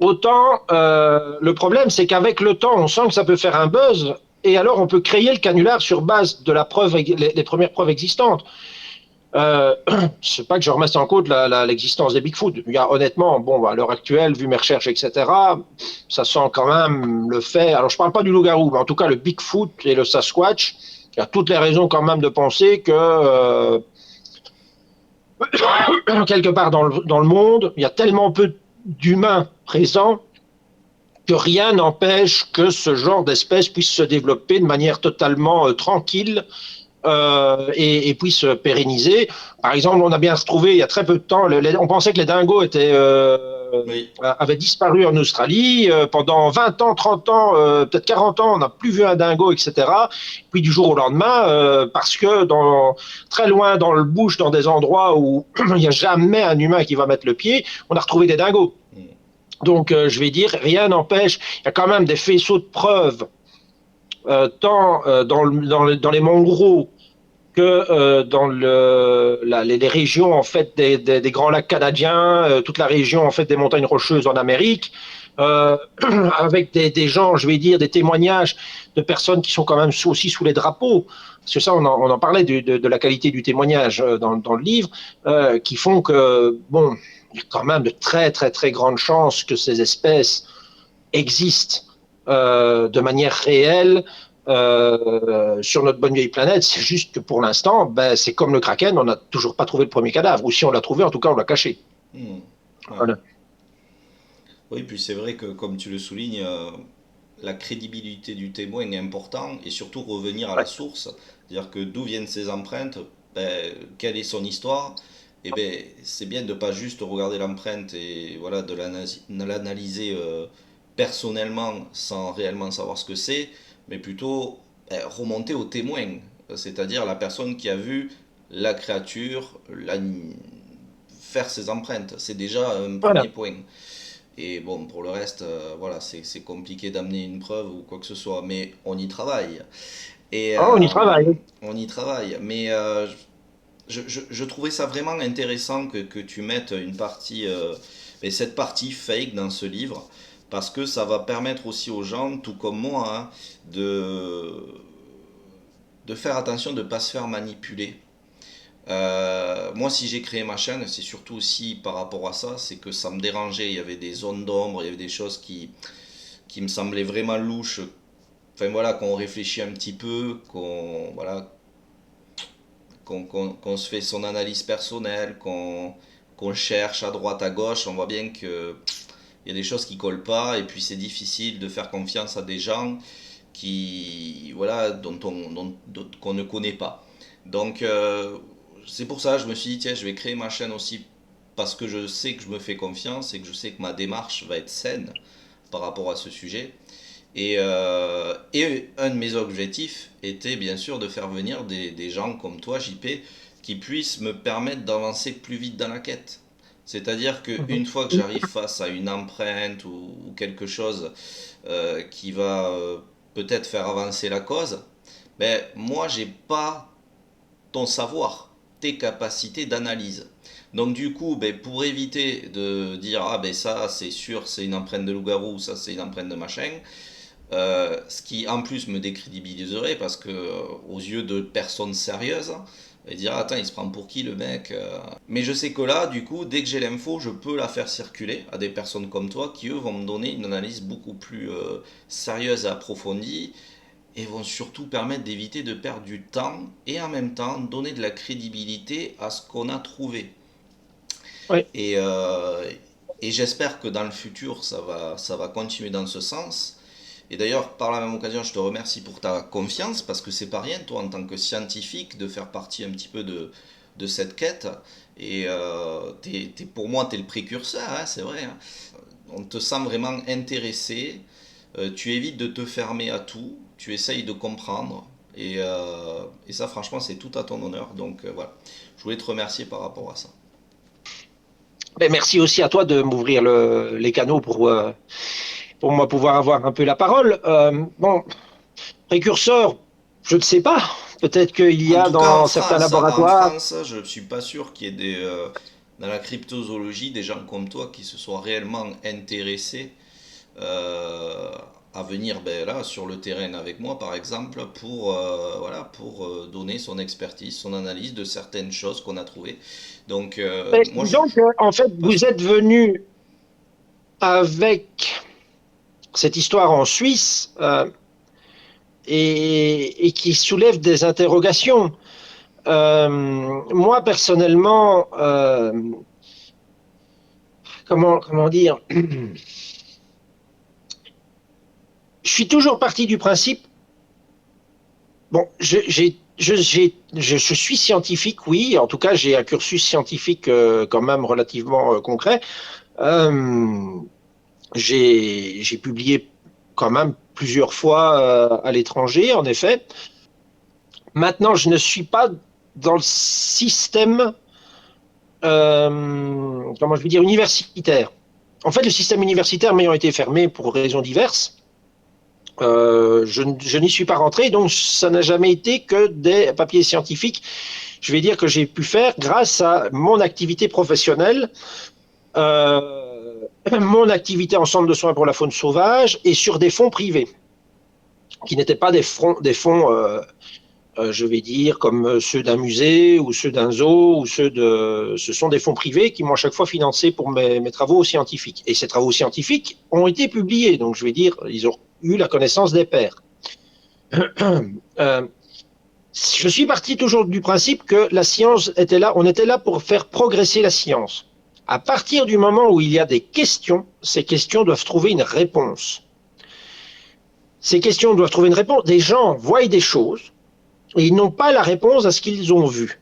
Autant, le problème, c'est qu'avec le temps, on sent que ça peut faire un buzz, et alors on peut créer le canular sur base de la preuve, les premières preuves existantes. C'est pas que je remette en cause l'existence des Bigfoot. Il y a honnêtement, bon, à l'heure actuelle, vu mes recherches, etc., ça sent quand même le fait. Alors, je parle pas du loup-garou, mais en tout cas, le Bigfoot et le Sasquatch, il y a toutes les raisons quand même de penser que quelque part dans le monde, il y a tellement peu d'humains présents que rien n'empêche que ce genre d'espèce puisse se développer de manière totalement tranquille. Et puisse se pérenniser. Par exemple, on a bien retrouvé il y a très peu de temps, on pensait que les dingos avaient disparu en Australie. Pendant 20 ans, 30 ans, peut-être 40 ans, on n'a plus vu un dingo, etc. Puis du jour au lendemain, parce que très loin dans le bush, dans des endroits où il n'y a jamais un humain qui va mettre le pied, on a retrouvé des dingos. Donc, je vais dire, rien n'empêche, il y a quand même des faisceaux de preuves tant dans les monts Gros que dans les régions en fait des grands lacs canadiens, toute la région en fait des montagnes rocheuses en Amérique, avec des gens, je vais dire, des témoignages de personnes qui sont quand même aussi sous les drapeaux, parce que ça on en parlait de la qualité du témoignage dans le livre, qui font que bon, il y a quand même de très très très grandes chances que ces espèces existent de manière réelle sur notre bonne vieille planète. C'est juste que pour l'instant, c'est comme le Kraken, on n'a toujours pas trouvé le premier cadavre, ou si on l'a trouvé, en tout cas on l'a caché. Ouais. Voilà. Oui, puis c'est vrai que comme tu le soulignes, la crédibilité du témoin est importante, et surtout revenir à la source, c'est-à-dire que d'où viennent ces empreintes, quelle est son histoire. Et c'est bien de ne pas juste regarder l'empreinte et voilà, de l'analyser personnellement sans réellement savoir ce que c'est, mais plutôt remonter au témoin, c'est-à-dire la personne qui a vu la créature faire ses empreintes. C'est déjà un premier Voilà. point. Et bon, pour le reste, voilà, c'est compliqué d'amener une preuve ou quoi que ce soit, mais on y travaille. Et Oh, on y travaille. on y travaille. Mais je trouvais ça vraiment intéressant que tu mettes une partie, et cette partie fake dans ce livre, parce que ça va permettre aussi aux gens, tout comme moi, hein, de faire attention de ne pas se faire manipuler. Moi, si j'ai créé ma chaîne, c'est surtout aussi par rapport à ça, c'est que ça me dérangeait. Il y avait des zones d'ombre, il y avait des choses qui me semblaient vraiment louches. Enfin voilà, qu'on réfléchit un petit peu, qu'on se fait son analyse personnelle, qu'on cherche à droite, à gauche. On voit bien que il y a des choses qui collent pas, et puis c'est difficile de faire confiance à des gens voilà, qu'on ne connaît pas. Donc c'est pour ça que je me suis dit, tiens, je vais créer ma chaîne aussi parce que je sais que je me fais confiance et que je sais que ma démarche va être saine par rapport à ce sujet. Et un de mes objectifs était bien sûr de faire venir des gens comme toi, JP, qui puissent me permettre d'avancer plus vite dans la quête. C'est-à-dire qu'une fois que j'arrive face à une empreinte ou quelque chose qui va peut-être faire avancer la cause, ben, moi, j'ai pas ton savoir, tes capacités d'analyse. Donc du coup, ben, pour éviter de dire ah ben ça c'est sûr c'est une empreinte de loup-garou, ça c'est une empreinte de machin, ce qui en plus me décrédibiliserait parce que aux yeux de personnes sérieuses, et dire attends il se prend pour qui le mec. Mais je sais que là du coup dès que j'ai l'info je peux la faire circuler à des personnes comme toi qui eux vont me donner une analyse beaucoup plus sérieuse et approfondie et vont surtout permettre d'éviter de perdre du temps et en même temps donner de la crédibilité à ce qu'on a trouvé. Oui. Et, euh, et j'espère que dans le futur ça va continuer dans ce sens. Et d'ailleurs, par la même occasion, je te remercie pour ta confiance, parce que c'est pas rien, toi, en tant que scientifique, de faire partie un petit peu de cette quête. Et pour moi, tu es le précurseur, hein, c'est vrai. Hein. On te sent vraiment intéressé, tu évites de te fermer à tout, tu essayes de comprendre. Et ça, franchement, c'est tout à ton honneur. Donc voilà, je voulais te remercier par rapport à ça. Mais merci aussi à toi de m'ouvrir les canaux pour moi pouvoir avoir un peu la parole. Bon, précurseur, je ne sais pas. Peut-être qu'il y En a tout cas, dans certains En laboratoires. France, je ne suis pas sûr qu'il y ait dans la cryptozoologie des gens comme toi qui se soient réellement intéressés euh, à venir ben, là, sur le terrain avec moi, par exemple, pour donner son expertise, son analyse de certaines choses qu'on a trouvées. Donc, Mais moi, disons que, en fait, pas- vous êtes venu avec cette histoire en Suisse et qui soulève des interrogations. Moi, personnellement, comment dire, je suis toujours parti du principe. Bon, je suis scientifique, oui. En tout cas, j'ai un cursus scientifique quand même relativement concret. Euh, j'ai publié quand même plusieurs fois à l'étranger, en effet. Maintenant, je ne suis pas dans le système, comment je veux dire, universitaire. En fait, le système universitaire m'ayant été fermé pour raisons diverses, je n'y suis pas rentré, donc ça n'a jamais été que des papiers scientifiques. Je vais dire que j'ai pu faire grâce à mon activité professionnelle, mon activité en centre de soins pour la faune sauvage et sur des fonds privés, qui n'étaient pas des fonds je vais dire, comme ceux d'un musée ou ceux d'un zoo, ou ce sont des fonds privés qui m'ont chaque fois financé pour mes travaux scientifiques. Et ces travaux scientifiques ont été publiés, donc je vais dire, ils ont eu la connaissance des pairs. Je suis parti toujours du principe que la science était là, on était là pour faire progresser la science. À partir du moment où il y a des questions, ces questions doivent trouver une réponse. Ces questions doivent trouver une réponse. Des gens voient des choses, et ils n'ont pas la réponse à ce qu'ils ont vu.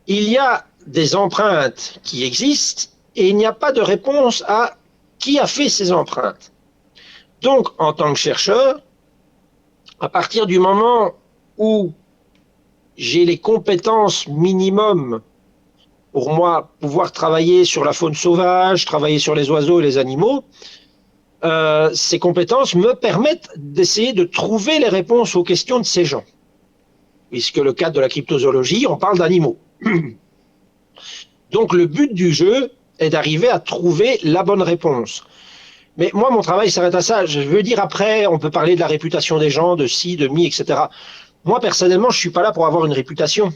Il y a des empreintes qui existent et il n'y a pas de réponse à qui a fait ces empreintes. Donc, en tant que chercheur, à partir du moment où j'ai les compétences minimum pour moi pouvoir travailler sur la faune sauvage, travailler sur les oiseaux et les animaux, ces compétences me permettent d'essayer de trouver les réponses aux questions de ces gens. Puisque le cadre de la cryptozoologie, on parle d'animaux. Donc le but du jeu est d'arriver à trouver la bonne réponse. Mais moi, mon travail s'arrête à ça. Je veux dire, après, on peut parler de la réputation des gens, de ci, de mi, etc. Moi, personnellement, je suis pas là pour avoir une réputation.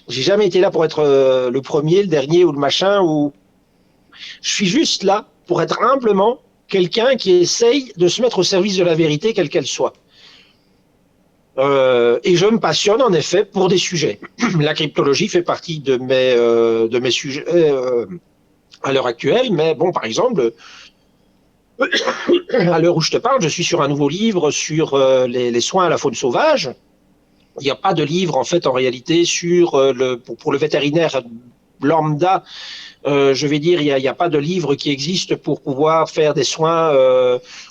J'ai jamais été là pour être le premier, le dernier ou le machin. Ou je suis juste là pour être humblement quelqu'un qui essaye de se mettre au service de la vérité, quelle qu'elle soit. Et je me passionne en effet pour des sujets. La cryptologie fait partie de mes sujets à l'heure actuelle, mais bon, par exemple, à l'heure où je te parle, je suis sur un nouveau livre sur les soins à la faune sauvage. Il n'y a pas de livre en fait en réalité sur pour le vétérinaire lambda. Je vais dire, il y a pas de livre qui existe pour pouvoir faire des soins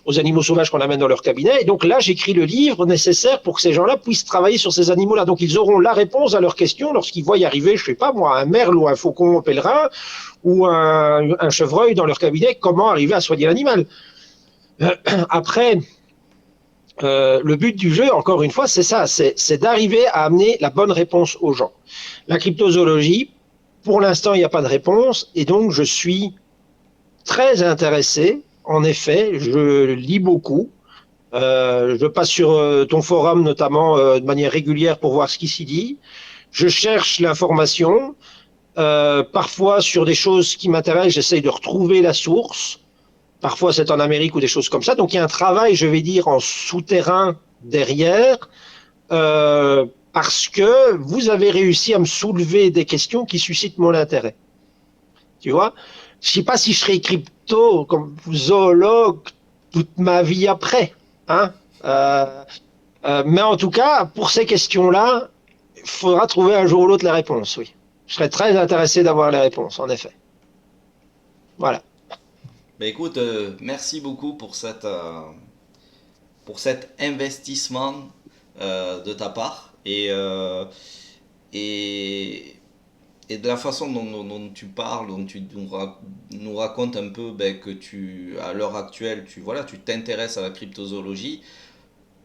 aux animaux sauvages qu'on amène dans leur cabinet. Et donc là, j'écris le livre nécessaire pour que ces gens-là puissent travailler sur ces animaux-là. Donc ils auront la réponse à leurs questions lorsqu'ils voient y arriver, je sais pas moi, un merle ou un faucon pèlerin ou un chevreuil dans leur cabinet, comment arriver à soigner l'animal. Après, le but du jeu, encore une fois, c'est ça, c'est d'arriver à amener la bonne réponse aux gens. La cryptozoologie, pour l'instant, il n'y a pas de réponse, et donc je suis très intéressé. En effet, je lis beaucoup. Je passe sur ton forum notamment de manière régulière pour voir ce qui s'y dit. Je cherche l'information. Parfois sur des choses qui m'intéressent, j'essaye de retrouver la source. Parfois c'est en Amérique ou des choses comme ça. Donc il y a un travail, je vais dire, en souterrain derrière. Parce que vous avez réussi à me soulever des questions qui suscitent mon intérêt. Tu vois, je sais pas si je serai crypto comme zoologue toute ma vie après, hein. Mais en tout cas, pour ces questions-là, il faudra trouver un jour ou l'autre la réponse. Oui, je serais très intéressé d'avoir les réponses, en effet. Voilà. Ben écoute, merci beaucoup pour cet investissement de ta part et, et de la façon dont tu parles, dont tu nous racontes un peu ben, que à l'heure actuelle, tu t'intéresses à la cryptozoologie.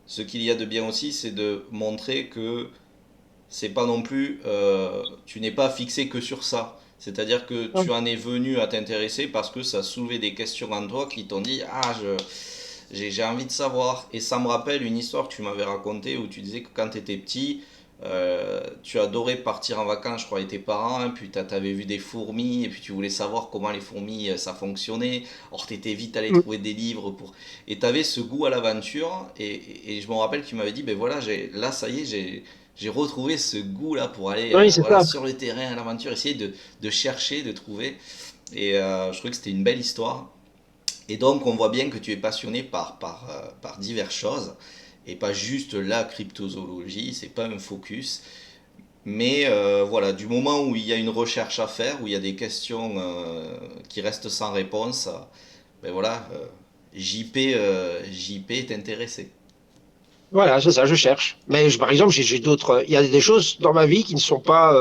Ce qu'il y a de bien aussi, c'est de montrer que c'est pas non plus, tu n'es pas fixé que sur ça. C'est-à-dire que tu en es venu à t'intéresser parce que ça soulevait des questions en toi qui t'ont dit ah j'ai envie de savoir. Et ça me rappelle une histoire que tu m'avais racontée où tu disais que quand tu étais petit, tu adorais partir en vacances, je crois, avec tes parents, hein, puis tu avais vu des fourmis, et puis tu voulais savoir comment les fourmis ça fonctionnait. Or, tu étais vite allé trouver des livres pour. Et tu avais ce goût à l'aventure, et je me rappelle que tu m'avais dit ben voilà, là ça y est, j'ai retrouvé ce goût là pour aller Oui, c'est voilà, ça. sur le terrain à l'aventure, essayer de chercher, de trouver. Et je trouvais que c'était une belle histoire. Et donc, on voit bien que tu es passionné par diverses choses et pas juste la cryptozoologie, c'est pas un focus. Mais voilà, du moment où il y a une recherche à faire, où il y a des questions qui restent sans réponse, ben voilà, JP est intéressé. Voilà, c'est ça, je cherche. Mais par exemple, j'ai d'autres. Il y a des choses dans ma vie qui ne sont pas,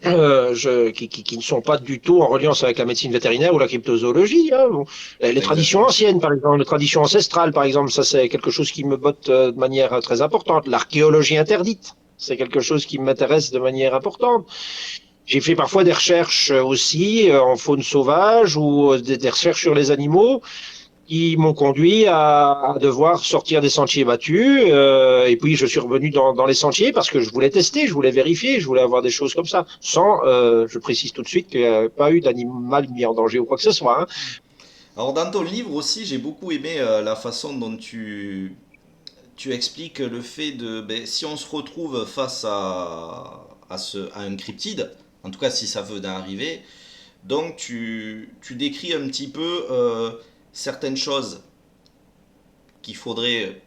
qui ne sont pas du tout en reliance avec la médecine vétérinaire ou la cryptozoologie, hein. Bon, les traditions Exactement. anciennes, par exemple, les traditions ancestrales, par exemple, ça c'est quelque chose qui me botte de manière très importante. L'archéologie interdite, c'est quelque chose qui m'intéresse de manière importante. J'ai fait parfois des recherches aussi en faune sauvage ou des recherches sur les animaux qui m'ont conduit à devoir sortir des sentiers battus. Et puis je suis revenu dans les sentiers parce que je voulais tester, je voulais vérifier, je voulais avoir des choses comme ça. Sans, je précise tout de suite qu'il n'y a pas eu d'animal mis en danger ou quoi que ce soit, hein. Alors dans ton livre aussi, j'ai beaucoup aimé la façon dont tu expliques le fait de ben, si on se retrouve face à un cryptide, en tout cas si ça veut d'arriver, donc tu décris un petit peu certaines choses qu'il faudrait,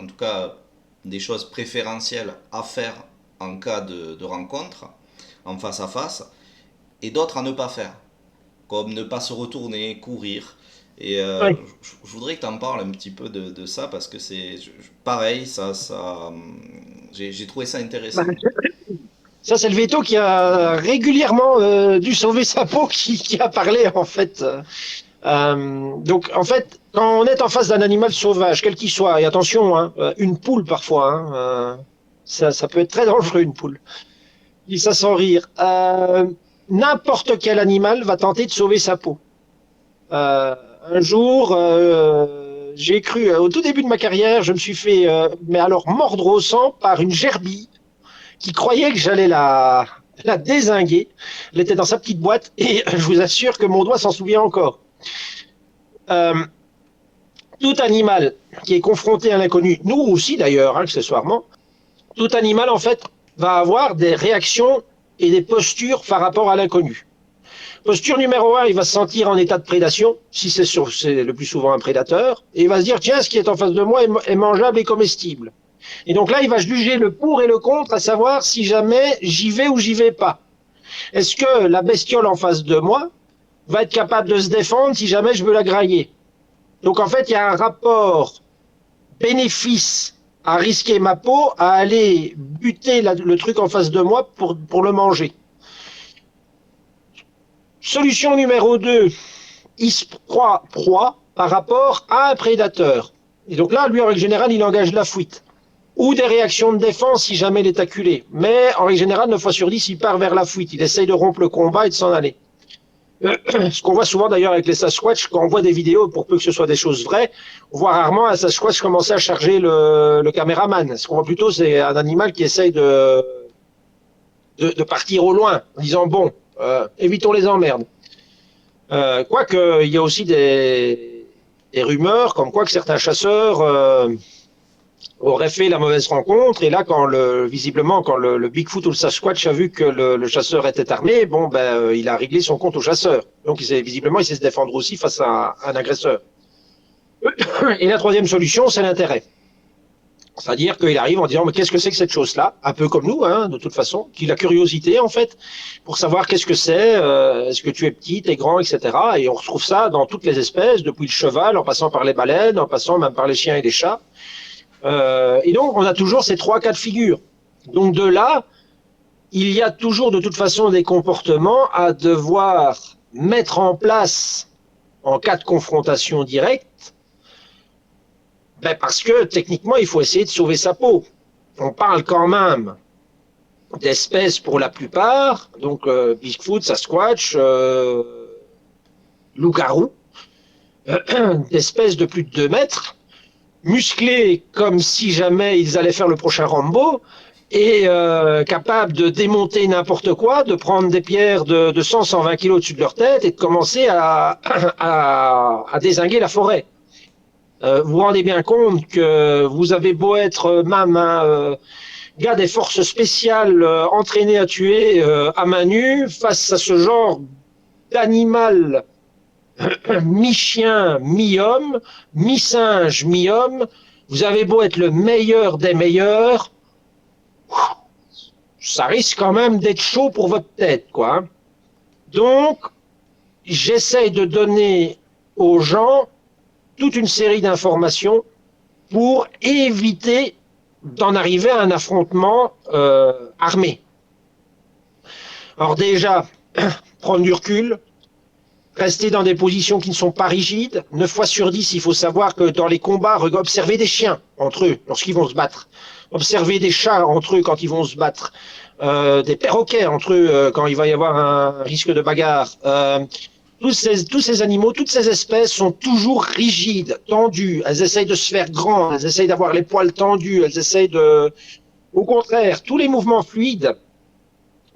en tout cas des choses préférentielles à faire en cas de rencontre, en face à face, et d'autres à ne pas faire, comme ne pas se retourner, courir. Et Oui. je voudrais que tu en parles un petit peu de ça parce que pareil, j'ai trouvé ça Bah, intéressant. ça, c'est le veto qui a régulièrement dû sauver sa peau qui a parlé, en fait. Donc, en fait, quand on est en face d'un animal sauvage, quel qu'il soit, et attention, hein, une poule parfois, hein, ça peut être très dangereux, une poule. Je dis ça sans rire. N'importe quel animal va tenter de sauver sa peau. Euh, un jour, j'ai cru, au tout début de ma carrière, je me suis fait, mais alors mordre au sang par une gerbille qui croyait que j'allais la dézinguer. Elle était dans sa petite boîte et je vous assure que mon doigt s'en souvient encore. Euh, tout animal qui est confronté à l'inconnu, nous aussi d'ailleurs, hein, accessoirement, tout animal en fait va avoir des réactions et des postures par rapport à l'inconnu. Posture numéro un, il va se sentir en état de prédation, si c'est le plus souvent un prédateur, et il va se dire, tiens, ce qui est en face de moi est mangeable et comestible. Et donc là, il va juger le pour et le contre, à savoir si jamais j'y vais ou j'y vais pas. Est-ce que la bestiole en face de moi va être capable de se défendre si jamais je veux la grailler? Donc en fait, il y a un rapport bénéfice à risquer ma peau, à aller buter le truc en face de moi pour le manger. Solution numéro 2, il se croit proie par rapport à un prédateur. Et donc là, lui, en règle générale, il engage la fuite. Ou des réactions de défense si jamais il est acculé. Mais en règle générale, 9 fois sur 10, il part vers la fuite. Il essaye de rompre le combat et de s'en aller. Ce qu'on voit souvent d'ailleurs avec les Sasquatch, quand on voit des vidéos, pour peu que ce soit des choses vraies, on voit rarement un Sasquatch commencer à charger le caméraman. Ce qu'on voit plutôt, c'est un animal qui essaye de partir au loin, en disant, bon, évitons les emmerdes. Quoique, il y a aussi des rumeurs comme quoi que certains chasseurs auraient fait la mauvaise rencontre. Et là, visiblement, quand le Bigfoot ou le Sasquatch a vu que le chasseur était armé, bon, il a réglé son compte au chasseur. Donc, visiblement, il sait se défendre aussi face à un agresseur. Et la troisième solution, c'est l'intérêt. C'est-à-dire qu'il arrive en disant, mais qu'est-ce que c'est que cette chose-là? Un peu comme nous, hein, de toute façon, qui la curiosité, en fait, pour savoir qu'est-ce que c'est, est-ce que tu es petit, t'es grand, etc. Et on retrouve ça dans toutes les espèces, depuis le cheval, en passant par les baleines, en passant même par les chiens et les chats. Et donc, on a toujours ces trois cas de figure. Donc, de là, il y a toujours, de toute façon, des comportements à devoir mettre en place en cas de confrontation directe, parce que techniquement, il faut essayer de sauver sa peau. On parle quand même d'espèces pour la plupart, donc Bigfoot, Sasquatch, loup-garou, d'espèces de plus de 2 mètres, musclés comme si jamais ils allaient faire le prochain Rambo, et capables de démonter n'importe quoi, de prendre des pierres de 100-120 kilos au-dessus de leur tête et de commencer à dézinguer la forêt. Vous vous rendez bien compte que vous avez beau être même un gars des forces spéciales entraîné à tuer à main nue, face à ce genre d'animal mi-chien, mi-homme, mi-singe, mi-homme, vous avez beau être le meilleur des meilleurs, ça risque quand même d'être chaud pour votre tête, quoi. Donc, j'essaye de donner aux gens toute une série d'informations pour éviter d'en arriver à un affrontement armé. Alors déjà, prendre du recul, rester dans des positions qui ne sont pas rigides. 9 fois sur 10, il faut savoir que dans les combats, observez des chiens entre eux lorsqu'ils vont se battre. Observez des chats entre eux quand ils vont se battre. Des perroquets entre eux quand il va y avoir un risque de bagarre. Tous ces animaux, toutes ces espèces sont toujours rigides, tendues. Elles essayent de se faire grandes, elles essayent d'avoir les poils tendus, elles essayent de... Au contraire, tous les mouvements fluides,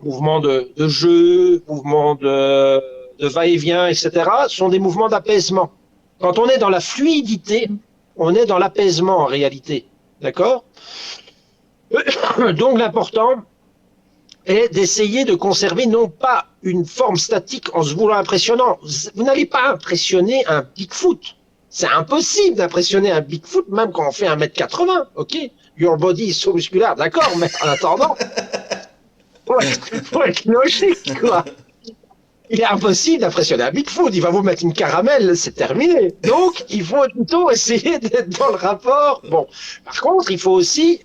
mouvements de jeu, mouvements de va-et-vient, etc., sont des mouvements d'apaisement. Quand on est dans la fluidité, on est dans l'apaisement en réalité. D'accord? Donc l'important est d'essayer de conserver non pas une forme statique en se voulant impressionnant. Vous n'allez pas impressionner un Bigfoot. C'est impossible d'impressionner un Bigfoot, même quand on fait 1m80, ok? Your body is so musculaire, d'accord, mais en attendant, faut être logique, quoi. Il est impossible d'impressionner un Bigfoot. Il va vous mettre une caramel, c'est terminé. Donc, il faut plutôt essayer d'être dans le rapport. Bon, par contre, il faut aussi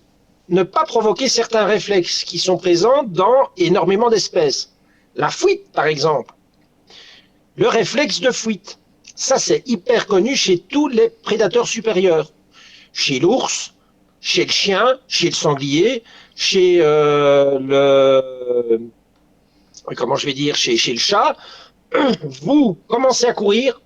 ne pas provoquer certains réflexes qui sont présents dans énormément d'espèces. La fuite, par exemple. Le réflexe de fuite. Ça, c'est hyper connu chez tous les prédateurs supérieurs. Chez l'ours, chez le chien, chez le sanglier, chez comment je vais dire, chez le chat. Vous commencez à courir,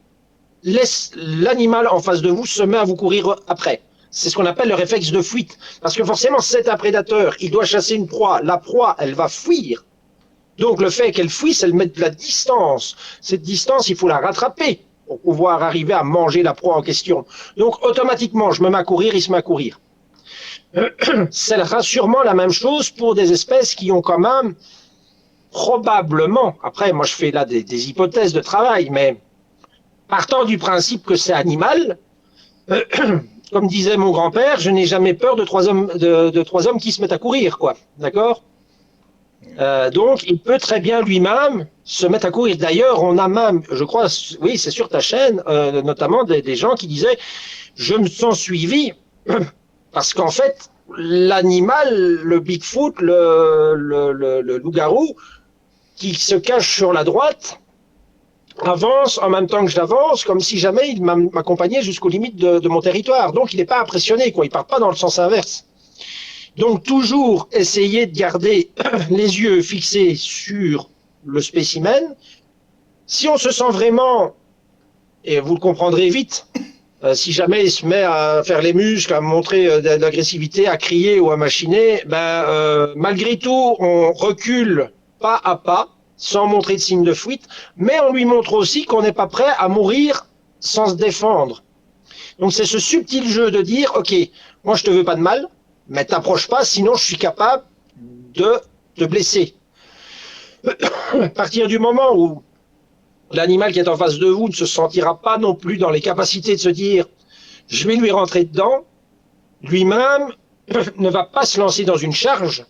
l'animal en face de vous se met à vous courir après. C'est ce qu'on appelle le réflexe de fuite. Parce que forcément, c'est un prédateur, il doit chasser une proie. La proie, elle va fuir. Donc le fait qu'elle fuisse, elle met de la distance. Cette distance, il faut la rattraper pour pouvoir arriver à manger la proie en question. Donc automatiquement, je me mets à courir, il se met à courir. Ça sera sûrement la même chose pour des espèces qui ont quand même probablement, après moi je fais là des hypothèses de travail, mais partant du principe que c'est animal, comme disait mon grand-père, je n'ai jamais peur de trois hommes qui se mettent à courir, quoi. D'accord? Donc, il peut très bien lui-même se mettre à courir. D'ailleurs, on a même, je crois, oui, c'est sur ta chaîne, notamment des gens qui disaient « Je me sens suivi parce qu'en fait, l'animal, le Bigfoot, le loup-garou, qui se cache sur la droite, avance en même temps que j'avance, comme si jamais il m'accompagnait jusqu'aux limites de mon territoire. Donc, il n'est pas impressionné, quoi. Il part pas dans le sens inverse. Donc, toujours essayer de garder les yeux fixés sur le spécimen. Si on se sent vraiment, et vous le comprendrez vite, si jamais il se met à faire les muscles, à montrer de l'agressivité, à crier ou à machiner, malgré tout, on recule pas à pas, sans montrer de signe de fuite, mais on lui montre aussi qu'on n'est pas prêt à mourir sans se défendre. Donc c'est ce subtil jeu de dire, ok, moi je te veux pas de mal, mais t'approches pas, sinon je suis capable de te blesser. À partir du moment où l'animal qui est en face de vous ne se sentira pas non plus dans les capacités de se dire, je vais lui rentrer dedans, lui-même ne va pas se lancer dans une charge,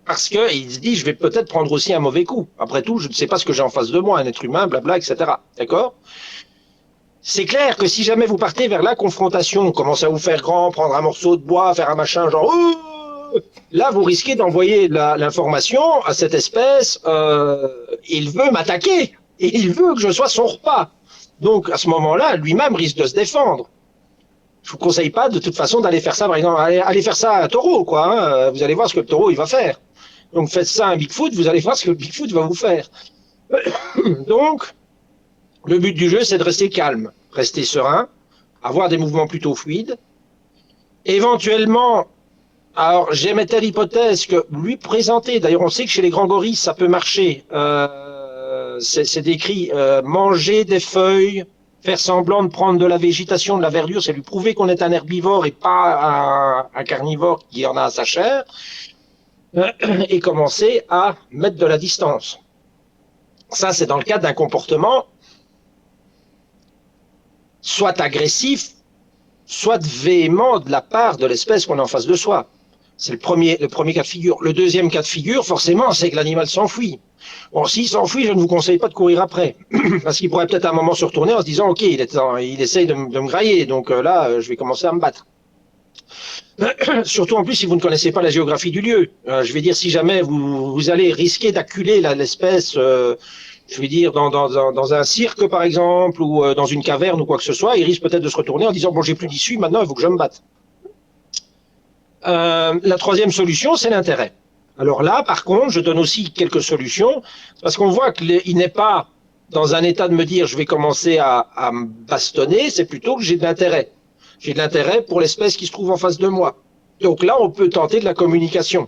parce qu'il se dit, je vais peut-être prendre aussi un mauvais coup. Après tout, je ne sais pas ce que j'ai en face de moi, un être humain, blabla, etc. D'accord? C'est clair que si jamais vous partez vers la confrontation, commencez à vous faire grand, prendre un morceau de bois, faire un machin, genre, là, vous risquez d'envoyer l'information à cette espèce, il veut m'attaquer, et il veut que je sois son repas. Donc, à ce moment-là, lui-même risque de se défendre. Je vous conseille pas, de toute façon, d'aller faire ça, par exemple, allez faire ça à un taureau, quoi, hein. Vous allez voir ce que le taureau, il va faire. Donc faites ça à un Bigfoot, vous allez voir ce que le Bigfoot va vous faire. Donc, le but du jeu, c'est de rester calme, rester serein, avoir des mouvements plutôt fluides. Éventuellement, alors j'émettais l'hypothèse que lui présenter, d'ailleurs on sait que chez les grands gorilles, ça peut marcher, c'est décrit, manger des feuilles, faire semblant de prendre de la végétation, de la verdure, c'est lui prouver qu'on est un herbivore et pas un carnivore qui en a à sa chair, et commencer à mettre de la distance. Ça, c'est dans le cadre d'un comportement soit agressif, soit véhément de la part de l'espèce qu'on a en face de soi. C'est le premier cas de figure. Le deuxième cas de figure, forcément, c'est que l'animal s'enfuit. Bon, s'il s'enfuit, je ne vous conseille pas de courir après, parce qu'il pourrait peut-être à un moment se retourner en se disant, ok, il essaye de me grailler, donc là, je vais commencer à me battre. Surtout en plus si vous ne connaissez pas la géographie du lieu. Je vais dire, si jamais vous allez risquer d'acculer l'espèce, je vais dire dans un cirque par exemple, ou dans une caverne ou quoi que ce soit, il risque peut-être de se retourner en disant bon, j'ai plus d'issue, maintenant il faut que je me batte. La troisième solution, c'est l'intérêt. Alors là, par contre, je donne aussi quelques solutions, parce qu'on voit qu'il n'est pas dans un état de me dire je vais commencer à me bastonner, c'est plutôt que j'ai de l'intérêt. J'ai de l'intérêt pour l'espèce qui se trouve en face de moi. Donc là, on peut tenter de la communication.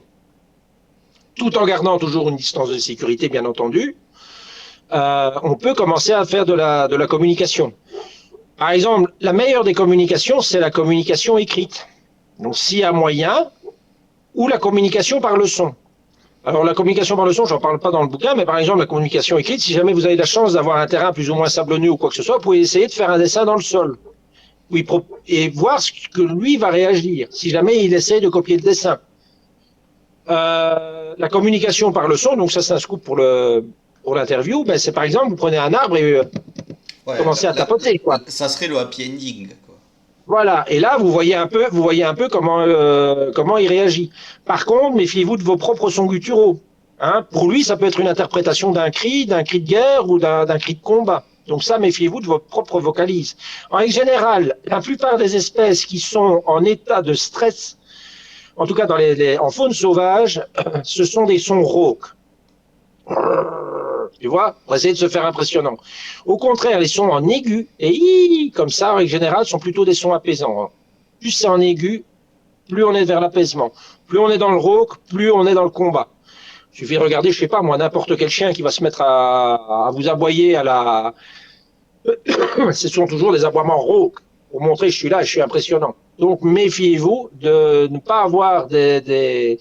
Tout en gardant toujours une distance de sécurité, bien entendu. On peut commencer à faire de la communication. Par exemple, la meilleure des communications, c'est la communication écrite. Donc s'il y a moyen, ou la communication par le son. Alors la communication par le son, j'en parle pas dans le bouquin, mais par exemple la communication écrite, si jamais vous avez la chance d'avoir un terrain plus ou moins sablonneux ou quoi que ce soit, vous pouvez essayer de faire un dessin dans le sol. Et voir ce que lui va réagir, si jamais il essaie de copier le dessin. La communication par le son, donc ça c'est un scoop pour le pour l'interview, ben, c'est par exemple, vous prenez un arbre et Ouais, commencez à tapoter, quoi. ça serait le happy ending, quoi. Voilà. Et là, vous voyez un peu comment il réagit. Par contre, méfiez-vous de vos propres sons gutturaux. Hein. Pour lui, ça peut être une interprétation d'un cri de guerre ou d'un cri de combat. Donc ça, méfiez-vous de votre propre vocalise. En règle générale, la plupart des espèces qui sont en état de stress, en tout cas en faune sauvage, ce sont des sons rauques. Tu vois, pour essayer de se faire impressionnant. Au contraire, les sons en aigu et i, comme ça, en règle générale, sont plutôt des sons apaisants. Plus c'est en aigu, plus on est vers l'apaisement. Plus on est dans le rauque, plus on est dans le combat. Il suffit de regarder, je sais pas moi, n'importe quel chien qui va se mettre à vous aboyer à la... Ce sont toujours des aboiements rauques pour montrer je suis là, je suis impressionnant. Donc méfiez-vous de ne pas avoir des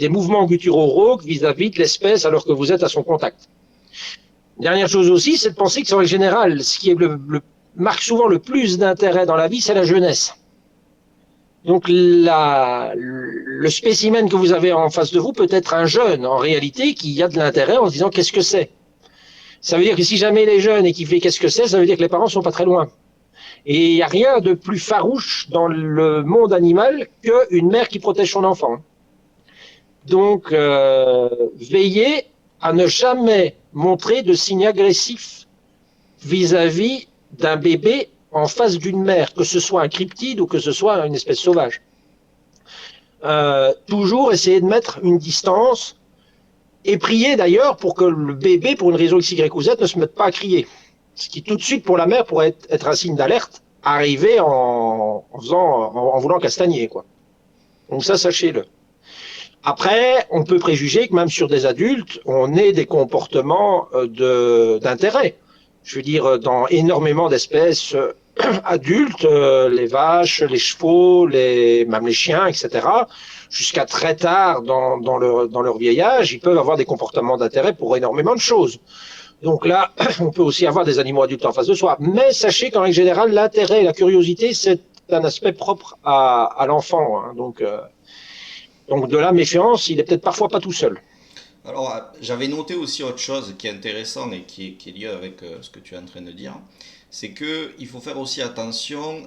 mouvements gutturaux rauques vis-à-vis de l'espèce alors que vous êtes à son contact. Dernière chose aussi, c'est de penser que, en général, ce qui marque souvent le plus d'intérêt dans la vie, c'est la jeunesse. Donc le spécimen que vous avez en face de vous peut être un jeune, en réalité, qui a de l'intérêt en se disant qu'est-ce que c'est. Ça veut dire que si jamais il est jeune et qu'il fait qu'est-ce que c'est, ça veut dire que les parents sont pas très loin. Et il n'y a rien de plus farouche dans le monde animal qu'une mère qui protège son enfant. Donc, veillez à ne jamais montrer de signes agressifs vis-à-vis d'un bébé en face d'une mère, que ce soit un cryptide ou que ce soit une espèce sauvage. Toujours essayer de mettre une distance et prier d'ailleurs pour que le bébé, pour une raison X, Y ou Z, ne se mette pas à crier. Ce qui tout de suite pour la mère pourrait être un signe d'alerte, arriver en voulant castagner, quoi. Donc ça, sachez-le. Après, on peut préjuger que même sur des adultes, on ait des comportements d'intérêt. Je veux dire, dans énormément d'espèces adultes, les vaches, les chevaux, même les chiens, etc., jusqu'à très tard dans leur vieil âge, ils peuvent avoir des comportements d'intérêt pour énormément de choses. Donc là, on peut aussi avoir des animaux adultes en face de soi. Mais sachez qu'en règle générale, l'intérêt et la curiosité, c'est un aspect propre à l'enfant. Hein. Donc de la méfiance, il est peut-être parfois pas tout seul. Alors, j'avais noté aussi autre chose qui est intéressant et qui est lié avec ce que tu es en train de dire, c'est qu'il faut faire aussi attention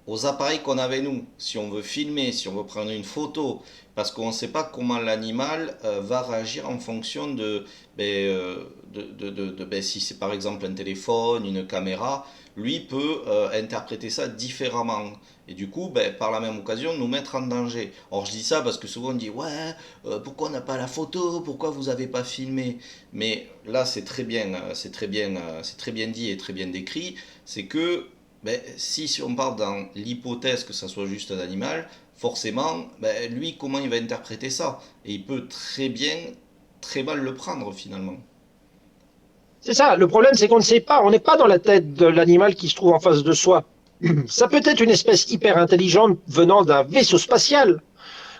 aux appareils qu'on a avec nous. Si on veut filmer, si on veut prendre une photo, parce qu'on ne sait pas comment l'animal va réagir en fonction si c'est par exemple un téléphone, une caméra, lui peut interpréter ça différemment. Et du coup, par la même occasion, nous mettre en danger. Or, je dis ça parce que souvent on dit ouais, pourquoi on n'a pas la photo, pourquoi vous n'avez pas filmé. Mais là, c'est très bien dit et très bien décrit. C'est que si on part dans l'hypothèse que ça soit juste un animal, forcément, lui, comment il va interpréter ça? Et il peut très mal le prendre finalement. C'est ça, le problème c'est qu'on ne sait pas, on n'est pas dans la tête de l'animal qui se trouve en face de soi. Ça peut être une espèce hyper intelligente venant d'un vaisseau spatial,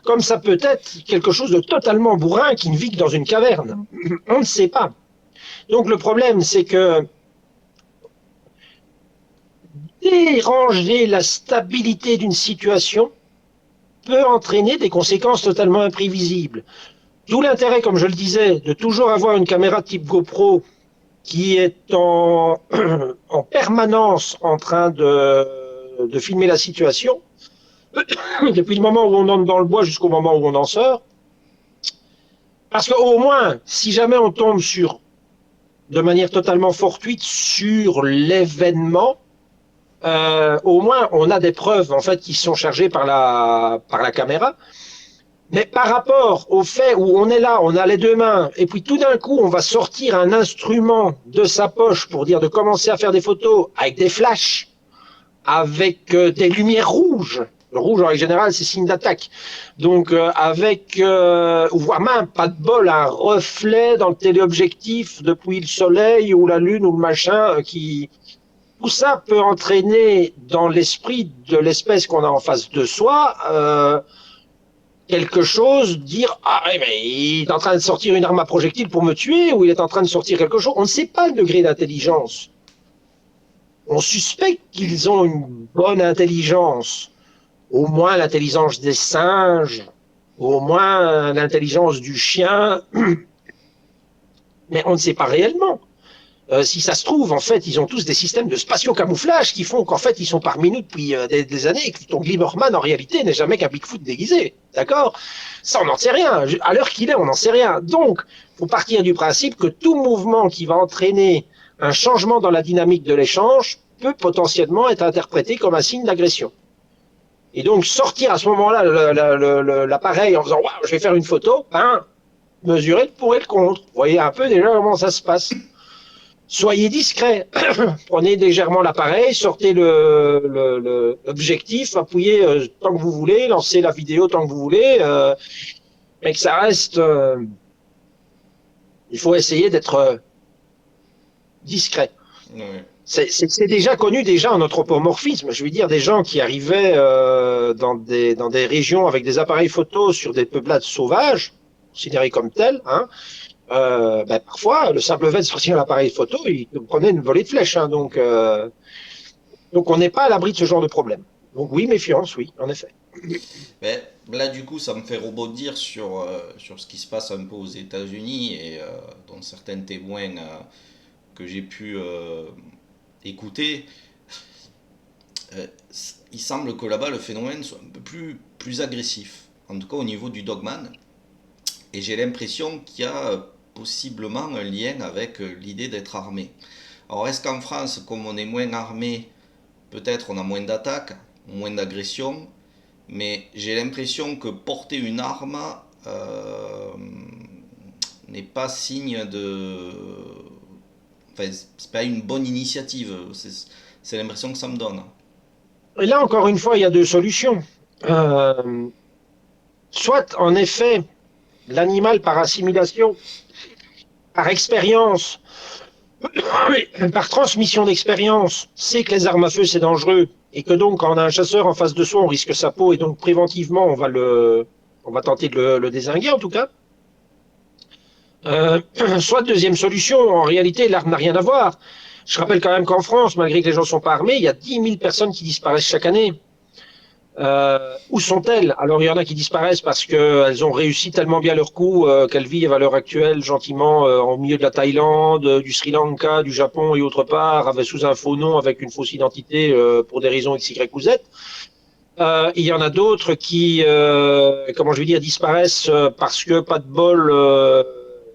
comme ça peut être quelque chose de totalement bourrin qui ne vit que dans une caverne. On ne sait pas. Donc le problème c'est que déranger la stabilité d'une situation peut entraîner des conséquences totalement imprévisibles. D'où l'intérêt, comme je le disais, de toujours avoir une caméra type GoPro qui est en permanence en train de filmer la situation, depuis le moment où on entre dans le bois jusqu'au moment où on en sort. Parce qu'au moins, si jamais on tombe de manière totalement fortuite sur l'événement, au moins on a des preuves en fait qui sont chargées par la caméra. Mais par rapport au fait où on est là, on a les deux mains, et puis tout d'un coup, on va sortir un instrument de sa poche pour dire de commencer à faire des photos avec des flashs, avec des lumières rouges. Le rouge, en général, c'est signe d'attaque. Donc, ou voire même, pas de bol, un reflet dans le téléobjectif depuis le soleil ou la lune ou le machin tout ça peut entraîner dans l'esprit de l'espèce qu'on a en face de soi, quelque chose, dire ah mais il est en train de sortir une arme à projectile pour me tuer ou il est en train de sortir quelque chose. On ne sait pas le degré d'intelligence. On suspecte qu'ils ont une bonne intelligence, au moins l'intelligence des singes, au moins l'intelligence du chien. Mais on ne sait pas réellement. Si ça se trouve, en fait, ils ont tous des systèmes de spatio-camouflage qui font qu'en fait, ils sont parmi nous depuis des années et que ton Glimmerman, en réalité, n'est jamais qu'un Bigfoot déguisé. D'accord? Ça, on n'en sait rien. À l'heure qu'il est, on n'en sait rien. Donc, il faut partir du principe que tout mouvement qui va entraîner un changement dans la dynamique de l'échange peut potentiellement être interprété comme un signe d'agression. Et donc, sortir à ce moment-là l'appareil en faisant « Waouh, je vais faire une photo », mesurer le pour et le contre. Vous voyez un peu déjà comment ça se passe. Soyez discret. Prenez légèrement l'appareil, sortez l'objectif, appuyez tant que vous voulez, lancez la vidéo tant que vous voulez, mais que ça reste. Il faut essayer d'être discret. Ouais. C'est déjà connu déjà en anthropomorphisme. Je veux dire, des gens qui arrivaient dans des régions avec des appareils photos sur des peuplades sauvages, considérées comme telles, parfois, le simple fait de sortir l'appareil photo, il prenait une volée de flèches. Donc on n'est pas à l'abri de ce genre de problème. Donc oui, méfiance, oui, en effet. Ben, là, du coup, ça me fait rebondir sur ce qui se passe un peu aux États-Unis et dont certains témoins que j'ai pu écouter. Euh, il semble que là-bas, le phénomène soit un peu plus agressif, en tout cas au niveau du Dogman. Et j'ai l'impression qu'il y a possiblement un lien avec l'idée d'être armé. Alors, est-ce qu'en France, comme on est moins armé, peut-être on a moins d'attaques, moins d'agressions, mais j'ai l'impression que porter une arme n'est pas signe de... Enfin, c'est pas une bonne initiative, c'est l'impression que ça me donne. Et là, encore une fois, il y a deux solutions. Soit, en effet, l'animal par assimilation, par expérience, par transmission d'expérience, sait que les armes à feu, c'est dangereux, et que donc, quand on a un chasseur en face de soi, on risque sa peau, et donc, préventivement, on va tenter de le dézinguer, en tout cas. Soit deuxième solution, en réalité, l'arme n'a rien à voir. Je rappelle quand même qu'en France, malgré que les gens ne sont pas armés, il y a 10 000 personnes qui disparaissent chaque année. Où sont-elles? Alors il y en a qui disparaissent parce qu'elles ont réussi tellement bien leur coup qu'elles vivent à l'heure actuelle gentiment au milieu de la Thaïlande, du Sri Lanka, du Japon et autre part, avec, sous un faux nom, avec une fausse identité pour des raisons X, Y ou Z. Il y en a d'autres qui, comment je vais dire, disparaissent parce que pas de bol,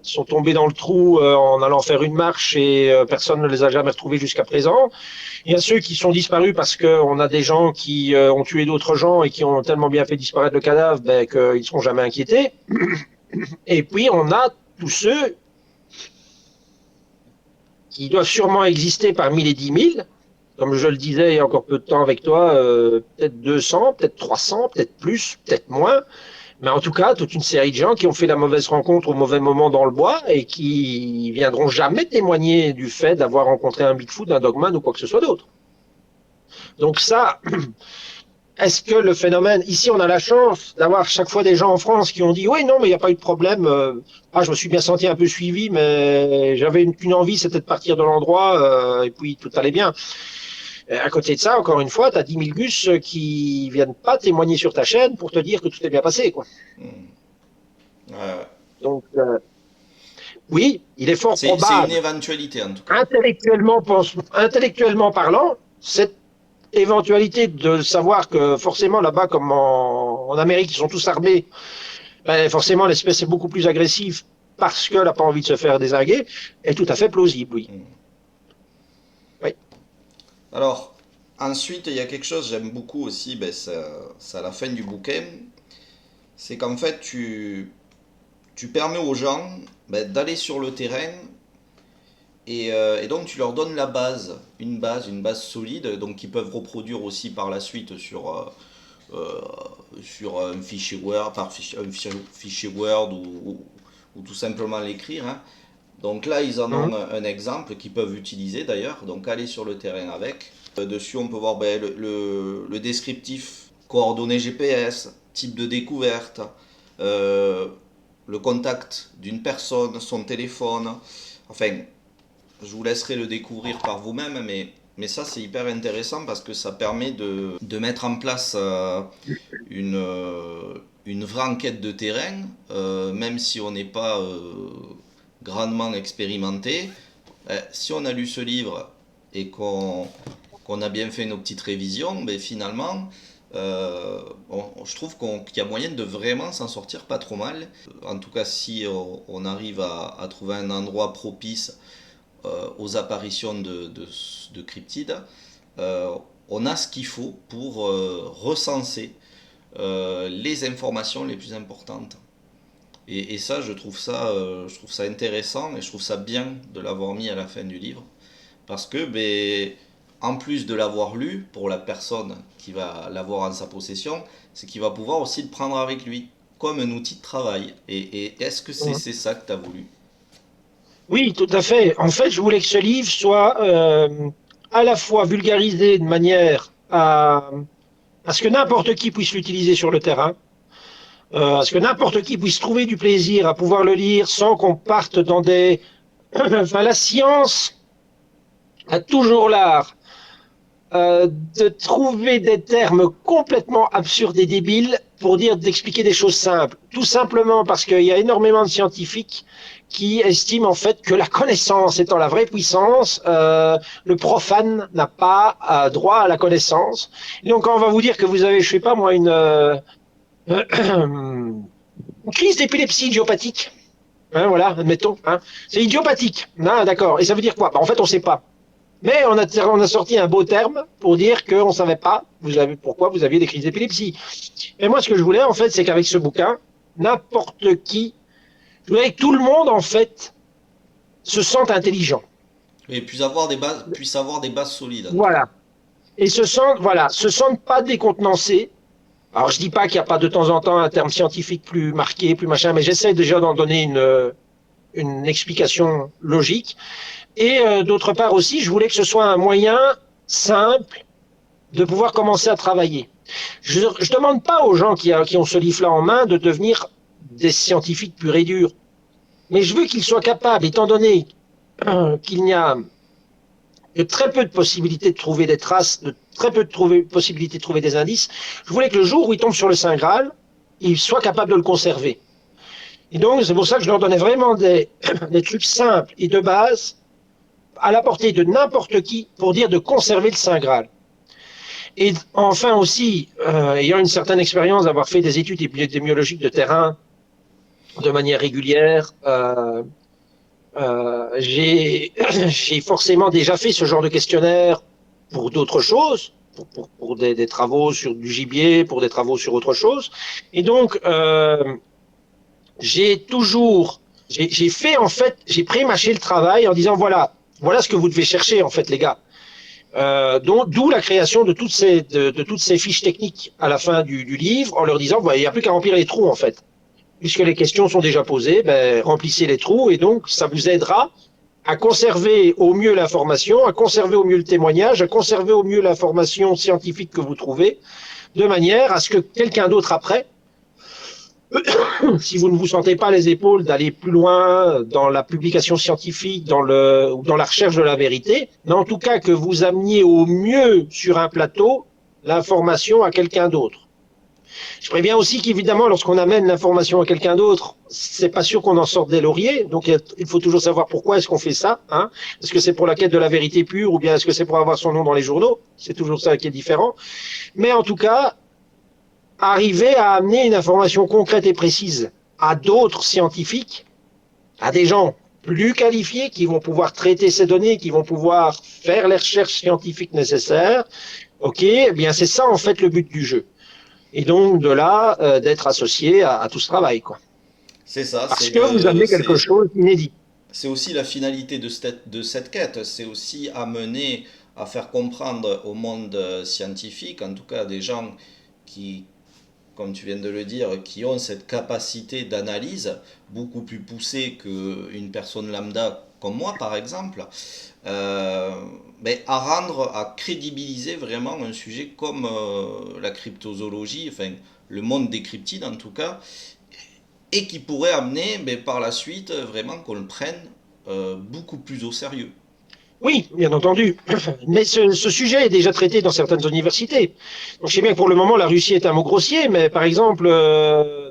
sont tombés dans le trou en allant faire une marche et personne ne les a jamais retrouvés jusqu'à présent. Il y a ceux qui sont disparus parce qu'on a des gens qui ont tué d'autres gens et qui ont tellement bien fait disparaître le cadavre qu'ils ne seront jamais inquiétés. Et puis on a tous ceux qui doivent sûrement exister parmi les 10 000, comme je le disais il y a encore peu de temps avec toi, peut-être 200, peut-être 300, peut-être plus, peut-être moins. Mais en tout cas, toute une série de gens qui ont fait la mauvaise rencontre au mauvais moment dans le bois et qui viendront jamais témoigner du fait d'avoir rencontré un Bigfoot, un Dogman ou quoi que ce soit d'autre. Donc ça, est-ce que le phénomène... Ici, on a la chance d'avoir chaque fois des gens en France qui ont dit « Oui, non, mais il n'y a pas eu de problème. Je me suis bien senti un peu suivi, mais j'avais qu'une envie, c'était de partir de l'endroit, et puis tout allait bien. » À côté de ça, encore une fois, tu as 10 000 gus qui viennent pas témoigner sur ta chaîne pour te dire que tout est bien passé, quoi. Ouais, ouais. Donc, oui, il est fort C'est probable, une éventualité en tout cas. intellectuellement parlant, cette éventualité de savoir que forcément là-bas, comme en Amérique, ils sont tous armés, forcément l'espèce est beaucoup plus agressive parce qu'elle n'a pas envie de se faire désinguer, est tout à fait plausible, oui. Oui. Alors, ensuite, il y a quelque chose que j'aime beaucoup aussi, c'est à la fin du bouquin, c'est qu'en fait, tu permets aux gens d'aller sur le terrain et donc tu leur donnes la base, une base solide, donc qu'ils peuvent reproduire aussi par la suite sur un fichier Word, fichier Word ou tout simplement l'écrire, hein. Donc là, ils en ont un exemple qu'ils peuvent utiliser d'ailleurs, donc aller sur le terrain avec. Dessus, on peut voir le descriptif, coordonnées GPS, type de découverte, le contact d'une personne, son téléphone. Enfin, je vous laisserai le découvrir par vous-même, mais ça c'est hyper intéressant parce que ça permet de mettre en place une vraie enquête de terrain, même si on n'est pas grandement expérimenté. Si on a lu ce livre et qu'on a bien fait nos petites révisions, ben finalement, je trouve qu'il y a moyen de vraiment s'en sortir pas trop mal. En tout cas, si on arrive à trouver un endroit propice aux apparitions de cryptides, euh, on a ce qu'il faut pour recenser les informations les plus importantes. Et ça, je trouve ça intéressant et je trouve ça bien de l'avoir mis à la fin du livre. Parce que, ben, en plus de l'avoir lu, pour la personne qui va l'avoir en sa possession, c'est qu'il va pouvoir aussi le prendre avec lui, comme un outil de travail. Et est-ce que c'est ça que tu as voulu? Oui, tout à fait. En fait, je voulais que ce livre soit à la fois vulgarisé de manière à ce que n'importe qui puisse l'utiliser sur le terrain, à ce que n'importe qui puisse trouver du plaisir à pouvoir le lire sans qu'on parte dans des... Enfin, la science a toujours l'art de trouver des termes complètement absurdes et débiles pour dire d'expliquer des choses simples. Tout simplement parce qu'il y a énormément de scientifiques qui estiment en fait que la connaissance étant la vraie puissance, le profane n'a pas droit à la connaissance. Et donc quand on va vous dire que vous avez, je sais pas moi, une crise d'épilepsie idiopathique, hein, voilà, admettons, hein, c'est idiopathique, hein, d'accord. Et ça veut dire quoi? En fait, on ne sait pas. Mais on a sorti un beau terme pour dire qu'on ne savait pas pourquoi vous aviez des crises d'épilepsie. Et moi, ce que je voulais, en fait, c'est qu'avec ce bouquin, n'importe qui, je voulais que tout le monde, en fait, se sente intelligent. Et puisse avoir des bases solides, en tout cas. Voilà. Et se sentent pas décontenancés. Alors, je dis pas qu'il n'y a pas de temps en temps un terme scientifique plus marqué, plus machin, mais j'essaie déjà d'en donner une explication logique. Et d'autre part aussi, je voulais que ce soit un moyen simple de pouvoir commencer à travailler. Je ne demande pas aux gens qui ont ce livre-là en main de devenir des scientifiques purs et durs, mais je veux qu'ils soient capables, étant donné qu'il n'y a que très peu de possibilités de trouver des traces, de très peu de possibilités de trouver des indices, je voulais que le jour où ils tombent sur le Saint Graal, ils soient capables de le conserver. Et donc, c'est pour ça que je leur donnais vraiment des trucs simples et de base à la portée de n'importe qui pour dire de conserver le Saint Graal. Et enfin aussi, ayant une certaine expérience d'avoir fait des études épidémiologiques de terrain de manière régulière, j'ai forcément déjà fait ce genre de questionnaire pour d'autres choses, pour des travaux sur du gibier, pour des travaux sur autre chose. Et donc, j'ai fait en fait, j'ai pré-mâché le travail en disant voilà ce que vous devez chercher en fait les gars. D'où la création de toutes ces fiches techniques à la fin du livre en leur disant il n'y a plus qu'à remplir les trous en fait. Puisque les questions sont déjà posées, remplissez les trous et donc ça vous aidera à conserver au mieux l'information, à conserver au mieux le témoignage, à conserver au mieux l'information scientifique que vous trouvez, de manière à ce que quelqu'un d'autre après, si vous ne vous sentez pas les épaules d'aller plus loin dans la publication scientifique, ou dans la recherche de la vérité, mais en tout cas que vous ameniez au mieux sur un plateau l'information à quelqu'un d'autre. Je préviens aussi qu'évidemment, lorsqu'on amène l'information à quelqu'un d'autre, c'est pas sûr qu'on en sorte des lauriers. Donc, il faut toujours savoir pourquoi est-ce qu'on fait ça. Hein. Est-ce que c'est pour la quête de la vérité pure ou bien est-ce que c'est pour avoir son nom dans les journaux? C'est toujours ça qui est différent. Mais en tout cas, arriver à amener une information concrète et précise à d'autres scientifiques, à des gens plus qualifiés qui vont pouvoir traiter ces données, qui vont pouvoir faire les recherches scientifiques nécessaires. Ok, eh bien c'est ça en fait le but du jeu. Et donc de là d'être associé à tout ce travail, quoi. C'est ça, Parce que vous amenez quelque chose d'inédit. c'est aussi la finalité de cette quête, c'est aussi amener à faire comprendre au monde scientifique, en tout cas des gens qui, comme tu viens de le dire, qui ont cette capacité d'analyse beaucoup plus poussée qu'une personne lambda comme moi par exemple, à crédibiliser vraiment un sujet comme la cryptozoologie, enfin le monde des cryptides en tout cas, et qui pourrait amener par la suite vraiment qu'on le prenne beaucoup plus au sérieux. Oui, bien entendu. Mais ce sujet est déjà traité dans certaines universités. Donc, je sais bien que pour le moment, la Russie est un mot grossier, mais par exemple,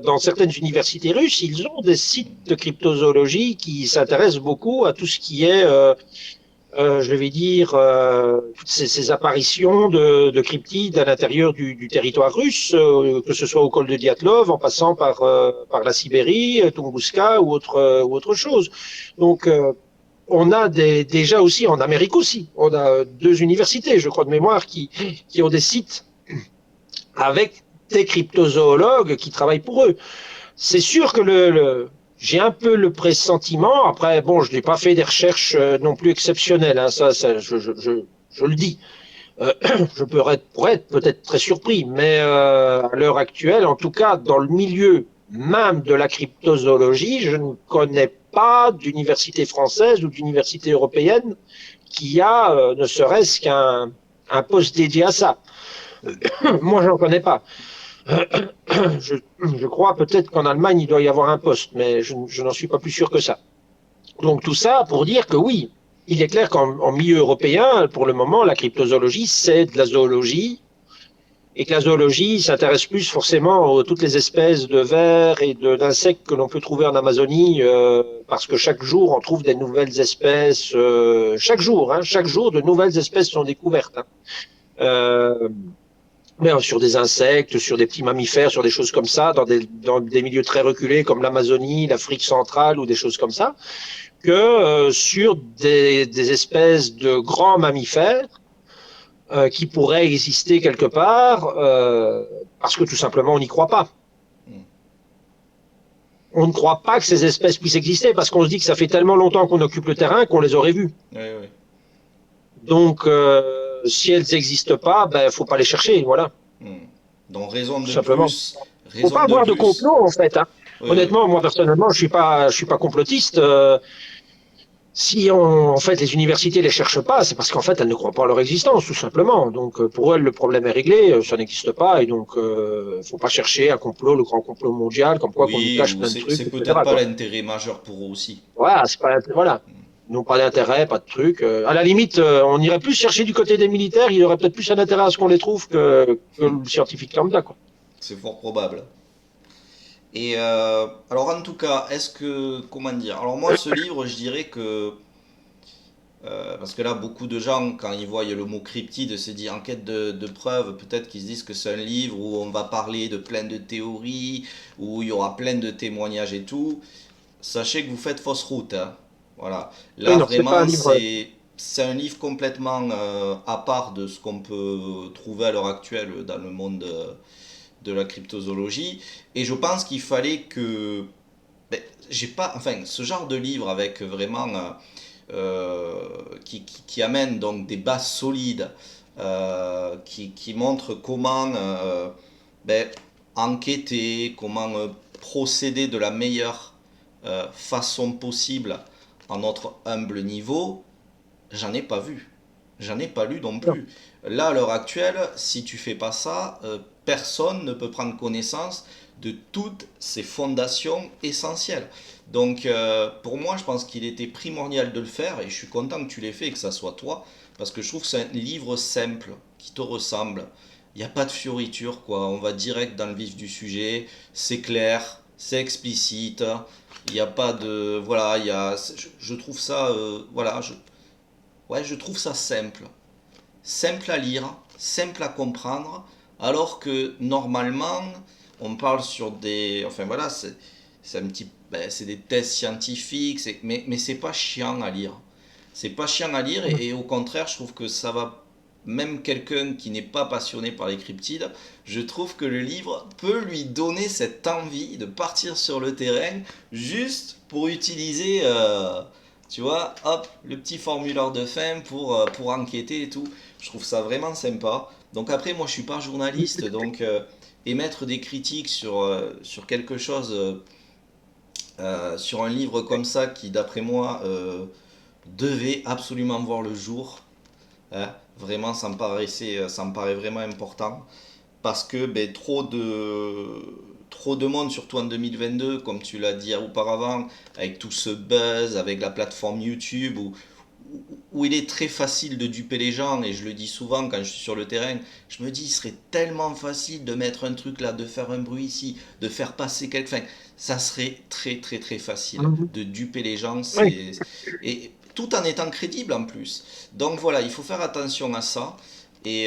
dans certaines universités russes, ils ont des sites de cryptozoologie qui s'intéressent beaucoup à tout ce qui est, je vais dire, toutes ces apparitions de cryptides à l'intérieur du territoire russe, que ce soit au col de Diatlov, en passant par la Sibérie, Tunguska ou autre chose. Donc, on a déjà aussi, en Amérique aussi, on a deux universités, je crois de mémoire, qui ont des sites avec des cryptozoologues qui travaillent pour eux. C'est sûr que j'ai un peu le pressentiment, après, bon, je n'ai pas fait des recherches non plus exceptionnelles, hein, je le dis. Euh, je pourrais être peut-être très surpris, mais à l'heure actuelle, en tout cas, dans le milieu même de la cryptozoologie, je ne connais pas d'université française ou d'université européenne qui a ne serait-ce qu'un un poste dédié à ça. Moi, j'en connais pas. Je, je crois peut-être qu'en Allemagne, il doit y avoir un poste, mais je n'en suis pas plus sûr que ça. Donc tout ça pour dire que oui, il est clair qu'en milieu européen, pour le moment, la cryptozoologie, c'est de la zoologie, et que la zoologie s'intéresse plus forcément à toutes les espèces de vers et d'insectes que l'on peut trouver en Amazonie, parce que chaque jour, on trouve des nouvelles espèces, chaque jour, de nouvelles espèces sont découvertes. Hein. Euh, mais sur des insectes, sur des petits mammifères, sur des choses comme ça, dans des milieux très reculés comme l'Amazonie, l'Afrique centrale ou des choses comme ça, que sur des espèces de grands mammifères qui pourraient exister quelque part, parce que tout simplement on n'y croit pas. Mm. On ne croit pas que ces espèces puissent exister parce qu'on se dit que ça fait tellement longtemps qu'on occupe le terrain qu'on les aurait vues. Oui, oui. Donc, si elles n'existent pas, ben faut pas les chercher, voilà, Mm. Donc raison tout de simplement. plus, Faut raison pas de avoir de plus. complot en fait. Hein. Oui, oui. Honnêtement, moi personnellement, je suis pas complotiste. Si en fait les universités les cherchent pas, c'est parce qu'en fait elles ne croient pas à leur existence, tout simplement. Donc pour elles le problème est réglé, ça n'existe pas et donc faut pas chercher un complot, le grand complot mondial, comme quoi qu'on nous Oui, cache ou plein de trucs, c'est peut-être etc. pas Quoi. l'intérêt majeur pour eux aussi. Voilà, c'est pas voilà. Ils n'ont pas d'intérêt, pas de truc. À la limite, on irait plus chercher du côté des militaires, il y aurait peut-être plus un intérêt à ce qu'on les trouve que le scientifique lambda, quoi. C'est fort probable. Et alors en tout cas, est-ce que, comment dire, alors moi ce livre, je dirais que, parce que là beaucoup de gens, quand ils voient le mot cryptide, se disent en quête de preuves, peut-être qu'ils se disent que c'est un livre où on va parler de plein de théories, où il y aura plein de témoignages et tout. Sachez que vous faites fausse route, hein. Voilà. Oui, Là non, c'est pas un vraiment, livre. c'est un livre complètement à part de ce qu'on peut trouver à l'heure actuelle dans le monde de la cryptozoologie. Et je pense qu'il fallait que, ben, j'ai pas, enfin, ce genre de livre avec vraiment qui amène donc des bases solides, qui montre comment ben, enquêter, comment procéder de la meilleure façon possible à notre humble niveau, j'en ai pas vu. J'en ai pas lu non Non. plus. Là, à l'heure actuelle, si tu fais pas ça, personne ne peut prendre connaissance de toutes ces fondations essentielles. Donc, pour moi, je pense qu'il était primordial de le faire et je suis content que tu l'aies fait et que ça soit toi parce que je trouve que c'est un livre simple qui te ressemble. Il n'y a pas de fioriture, quoi. On va direct dans le vif du sujet. C'est clair, c'est explicite. Il n'y a pas de. Voilà, je trouve ça. Voilà, ouais, je trouve ça simple. Simple à lire, simple à comprendre, alors que normalement, on parle sur des. Enfin voilà, c'est un petit. Ben, c'est des tests scientifiques, mais c'est pas chiant à lire. C'est pas chiant à lire et au contraire, je trouve que ça va. Même quelqu'un qui n'est pas passionné par les cryptides, je trouve que le livre peut lui donner cette envie de partir sur le terrain juste pour utiliser, tu vois, hop, le petit formulaire de fin pour enquêter et tout. Je trouve ça vraiment sympa. Donc après, moi, je suis pas journaliste, donc émettre des critiques sur quelque chose, sur un livre comme ça qui, d'après moi, devait absolument voir le jour. Hein, vraiment, ça me paraît vraiment important parce que ben, trop de monde, surtout en 2022, comme tu l'as dit auparavant, avec tout ce buzz, avec la plateforme YouTube, où où il est très facile de duper les gens, et je le dis souvent quand je suis sur le terrain, je me dis, il serait tellement facile de mettre un truc là, de faire un bruit ici, de faire passer quelqu'un. Ça serait très très très facile Mhm. de duper les gens, Oui. et tout en étant crédible en plus. Donc voilà, il faut faire attention à ça. Et,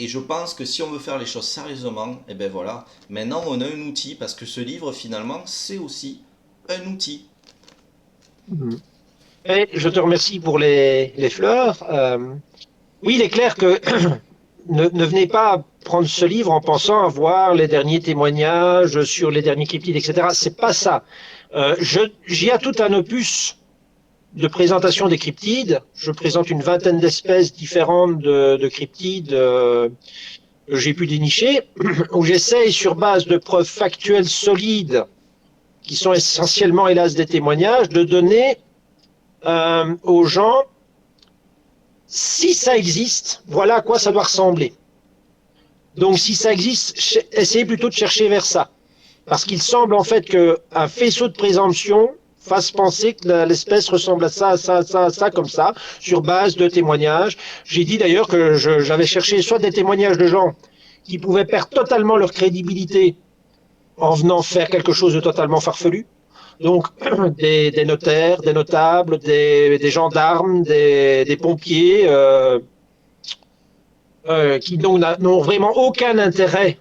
et je pense que si on veut faire les choses sérieusement, et ben voilà, maintenant on a un outil, parce que ce livre finalement c'est aussi un outil. Mhm. Et je te remercie pour les fleurs. Oui, il est clair que ne venez pas prendre ce livre en pensant avoir les derniers témoignages sur les derniers cryptides, etc. C'est pas ça. J'y ai tout un opus de présentation des cryptides. Je présente une vingtaine d'espèces différentes de cryptides que j'ai pu dénicher, où j'essaye, sur base de preuves factuelles solides, qui sont essentiellement, hélas, des témoignages, de donner aux gens, si ça existe, voilà à quoi ça doit ressembler. Donc, si ça existe, essayez plutôt de chercher vers ça. Parce qu'il semble en fait qu'un faisceau de présomption fasse penser que l'espèce ressemble à ça, à ça, à ça, à ça, comme ça, sur base de témoignages. J'ai dit d'ailleurs que j'avais cherché soit des témoignages de gens qui pouvaient perdre totalement leur crédibilité en venant faire quelque chose de totalement farfelu. Donc, des notaires, des notables, des gendarmes, des pompiers, qui n'ont vraiment aucun intérêt,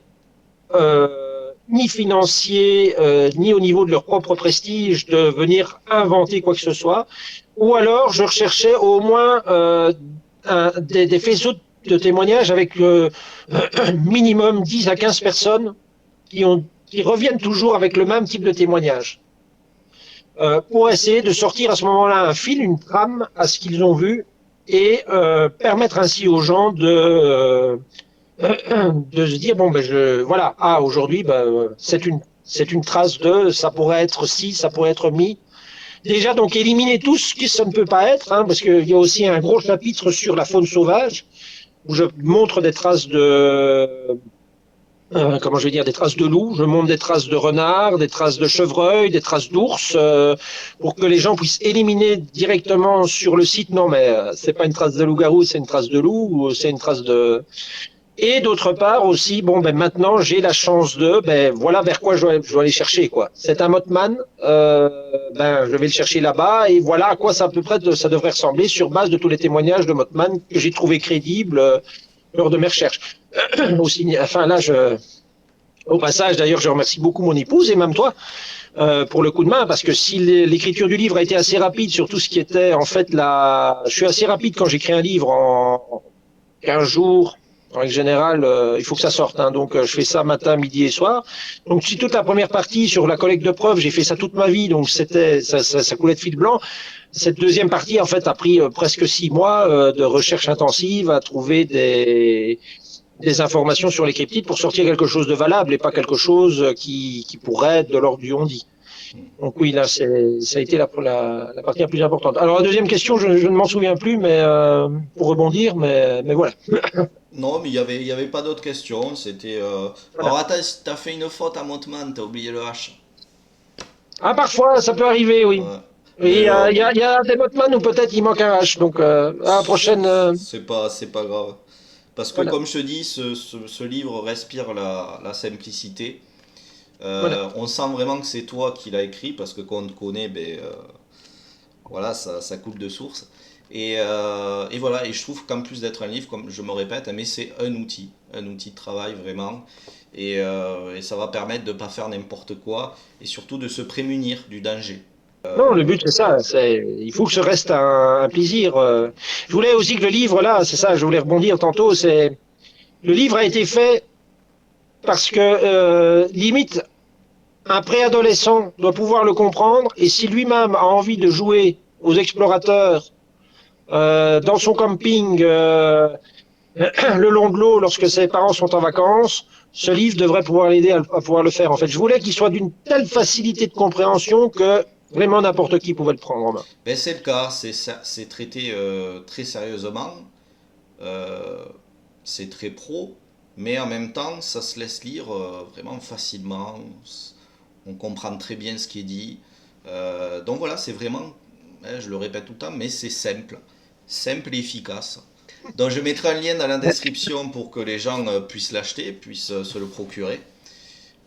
ni financier, ni au niveau de leur propre prestige, de venir inventer quoi que ce soit. Ou alors, je recherchais au moins des faisceaux de témoignages avec minimum 10 à 15 personnes qui reviennent toujours avec le même type de témoignage. Pour essayer de sortir à ce moment-là un fil, une trame à ce qu'ils ont vu et permettre ainsi aux gens de se dire bon ben voilà, aujourd'hui c'est une trace de, ça pourrait être ci, ça pourrait être mi. Déjà donc éliminer tout ce que ça ne peut pas être, hein, parce qu'il y a aussi un gros chapitre sur la faune sauvage où je montre des traces de comment je vais dire, des traces de loup, je montre des traces de renard, des traces de chevreuil, des traces d'ours, pour que les gens puissent éliminer directement sur le site. Non, mais c'est pas une trace de loup-garou, c'est une trace de loup, ou c'est une trace de. Et d'autre part aussi, bon, ben maintenant j'ai la chance de, ben voilà vers quoi je dois aller chercher quoi. C'est un Mothman, ben je vais le chercher là-bas et voilà à quoi ça à peu près ça devrait ressembler sur base de tous les témoignages de Mothman que j'ai trouvé crédibles lors de mes recherches. Aussi, enfin là au passage, d'ailleurs, je remercie beaucoup mon épouse et même toi pour le coup de main, parce que si l'écriture du livre a été assez rapide sur tout ce qui était en fait la. Je suis assez rapide quand j'écris un livre en 15 jours. En règle générale, il faut que ça sorte. Hein, donc, je fais ça matin, midi et soir. Donc, si toute la première partie sur la collecte de preuves, j'ai fait ça toute ma vie, donc ça coulait de fil blanc. Cette deuxième partie, en fait, a pris presque 6 mois de recherche intensive à trouver des informations sur les cryptides pour sortir quelque chose de valable et pas quelque chose qui pourrait être de l'ordre du on-dit. Donc oui, là, ça a été la partie la plus importante. Alors la deuxième question, je ne m'en souviens plus, mais pour rebondir, mais voilà. Non, mais il y avait pas d'autres questions. C'était. Voilà. Alors attends, t'as fait une faute à Montman, t'as oublié le H. Ah, parfois, ça peut arriver, oui. Ouais. Et Mais il y a des Botman où peut-être il manque un H. Donc, à la prochaine, c'est pas grave. Parce que voilà. comme je te dis, ce livre respire la simplicité. Voilà. On sent vraiment que c'est toi qui l'as écrit parce que quand on te connaît, ben, voilà, ça coule de source. Et voilà, et je trouve qu'en plus d'être un livre, comme je me répète, mais c'est un outil de travail vraiment. Et ça va permettre de ne pas faire n'importe quoi et surtout de se prémunir du danger. Non, le but, c'est ça. Il faut que ce reste un plaisir. Je voulais aussi que le livre, là, c'est ça, je voulais rebondir tantôt, le livre a été fait parce que, limite, un préadolescent doit pouvoir le comprendre et si lui-même a envie de jouer aux explorateurs dans son camping le long de l'eau lorsque ses parents sont en vacances, ce livre devrait pouvoir l'aider à pouvoir le faire. En fait, je voulais qu'il soit d'une telle facilité de compréhension que vraiment n'importe qui pouvait le prendre en main. Ben, c'est le cas, c'est traité très sérieusement, euh, c'est très pro, mais en même temps, ça se laisse lire vraiment facilement, on comprend très bien ce qui est dit. Donc voilà, c'est vraiment je le répète tout le temps, mais c'est simple. Simple et efficace. Donc je mettrai un lien dans la description pour que les gens puissent l'acheter, puissent se le procurer. Et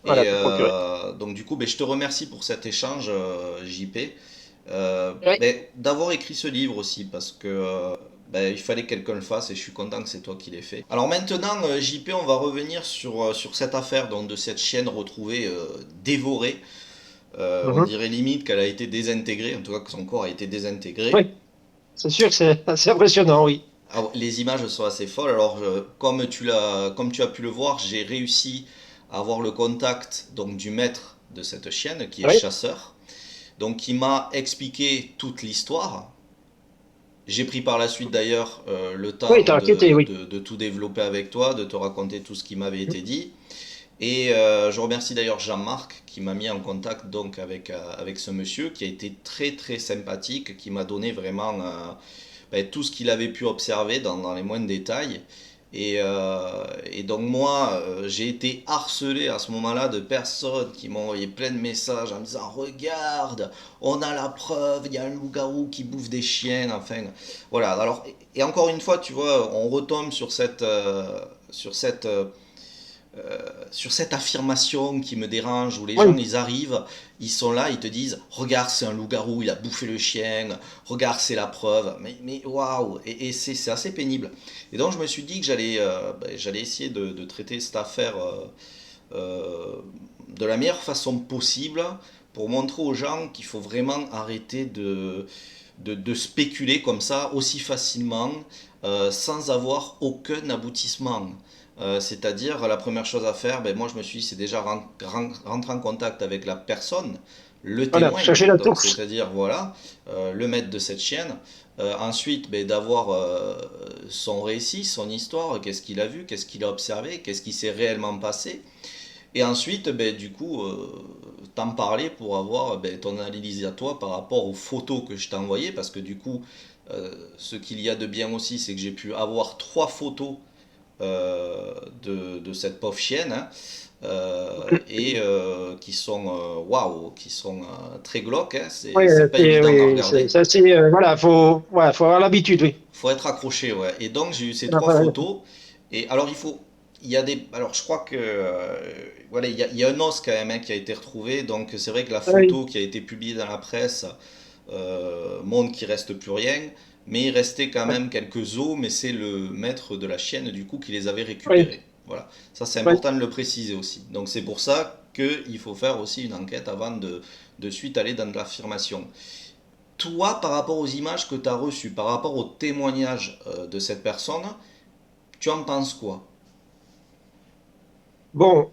Voilà, te procurer. donc du coup, je te remercie pour cet échange, JP, Ouais. d'avoir écrit ce livre aussi, parce que il fallait que quelqu'un le fasse et je suis content que c'est toi qui l'aies fait. Alors maintenant, JP, on va revenir sur cette affaire donc, de cette chienne retrouvée dévorée. On Mhm. dirait limite qu'elle a été désintégrée, en tout cas que son corps a été désintégré. Oui, c'est sûr que c'est assez impressionnant, oui. Ah ouais, les images sont assez folles. Alors, comme tu as pu le voir, j'ai réussi à avoir le contact donc du maître de cette chienne, qui est Oui, chasseur. Donc, qui m'a expliqué toute l'histoire. J'ai pris par la suite d'ailleurs le oui, temps t'as inquiété, oui. de tout développer avec toi, de te raconter tout ce qui m'avait été dit. Et je remercie d'ailleurs Jean-Marc qui m'a mis en contact donc avec ce monsieur qui a été très très sympathique, qui m'a donné vraiment tout ce qu'il avait pu observer dans les moindres détails. Et donc moi, j'ai été harcelé à ce moment-là de personnes qui m'ont envoyé plein de messages en me disant regarde, on a la preuve, il y a un loup-garou qui bouffe des chiens, enfin voilà. Alors et encore une fois, tu vois, on retombe sur cette affirmation qui me dérange, où les gens, Oui, ils arrivent, ils sont là, ils te disent, regarde, c'est un loup-garou, il a bouffé le chien, regarde, c'est la preuve. Mais waouh, et c'est assez pénible. Et donc, je me suis dit que j'allais essayer de traiter cette affaire de la meilleure façon possible pour montrer aux gens qu'il faut vraiment arrêter de spéculer comme ça aussi facilement sans avoir aucun aboutissement. C'est-à-dire, la première chose à faire, moi je me suis dit, c'est déjà rentrer en contact avec la personne, le voilà, témoin, chercher la donc source. c'est-à-dire, voilà, le maître de cette chienne. Ensuite, d'avoir son récit, son histoire, qu'est-ce qu'il a vu, qu'est-ce qu'il a observé, qu'est-ce qui s'est réellement passé. Et ensuite, du coup, t'en parler pour avoir ton analyse à toi par rapport aux photos que je t'ai envoyées, parce que du coup, ce qu'il y a de bien aussi, c'est que j'ai pu avoir 3 photos de cette pauvre chienne, hein, et qui sont waouh, qui sont très glauques, hein, Oui, c'est pas évident à oui, regarder. ça c'est, voilà, ouais, faut avoir l'habitude, oui. Faut être accroché, ouais. Et donc j'ai eu ces Ah, trois voilà. photos. Et alors il y a des, alors je crois que, voilà, il y a un os quand même hein, qui a été retrouvé. Donc c'est vrai que la Oui, photo qui a été publiée dans la presse montre qu'il reste plus rien. Mais il restait quand même quelques os, mais c'est le maître de la chienne du coup qui les avait oui, récupérés. Voilà, ça c'est oui. important de le préciser aussi. Donc c'est pour ça qu'il faut faire aussi une enquête avant de suite aller dans de l'affirmation. Toi, par rapport aux images que tu as reçues, par rapport au témoignage de cette personne, tu en penses quoi? Bon,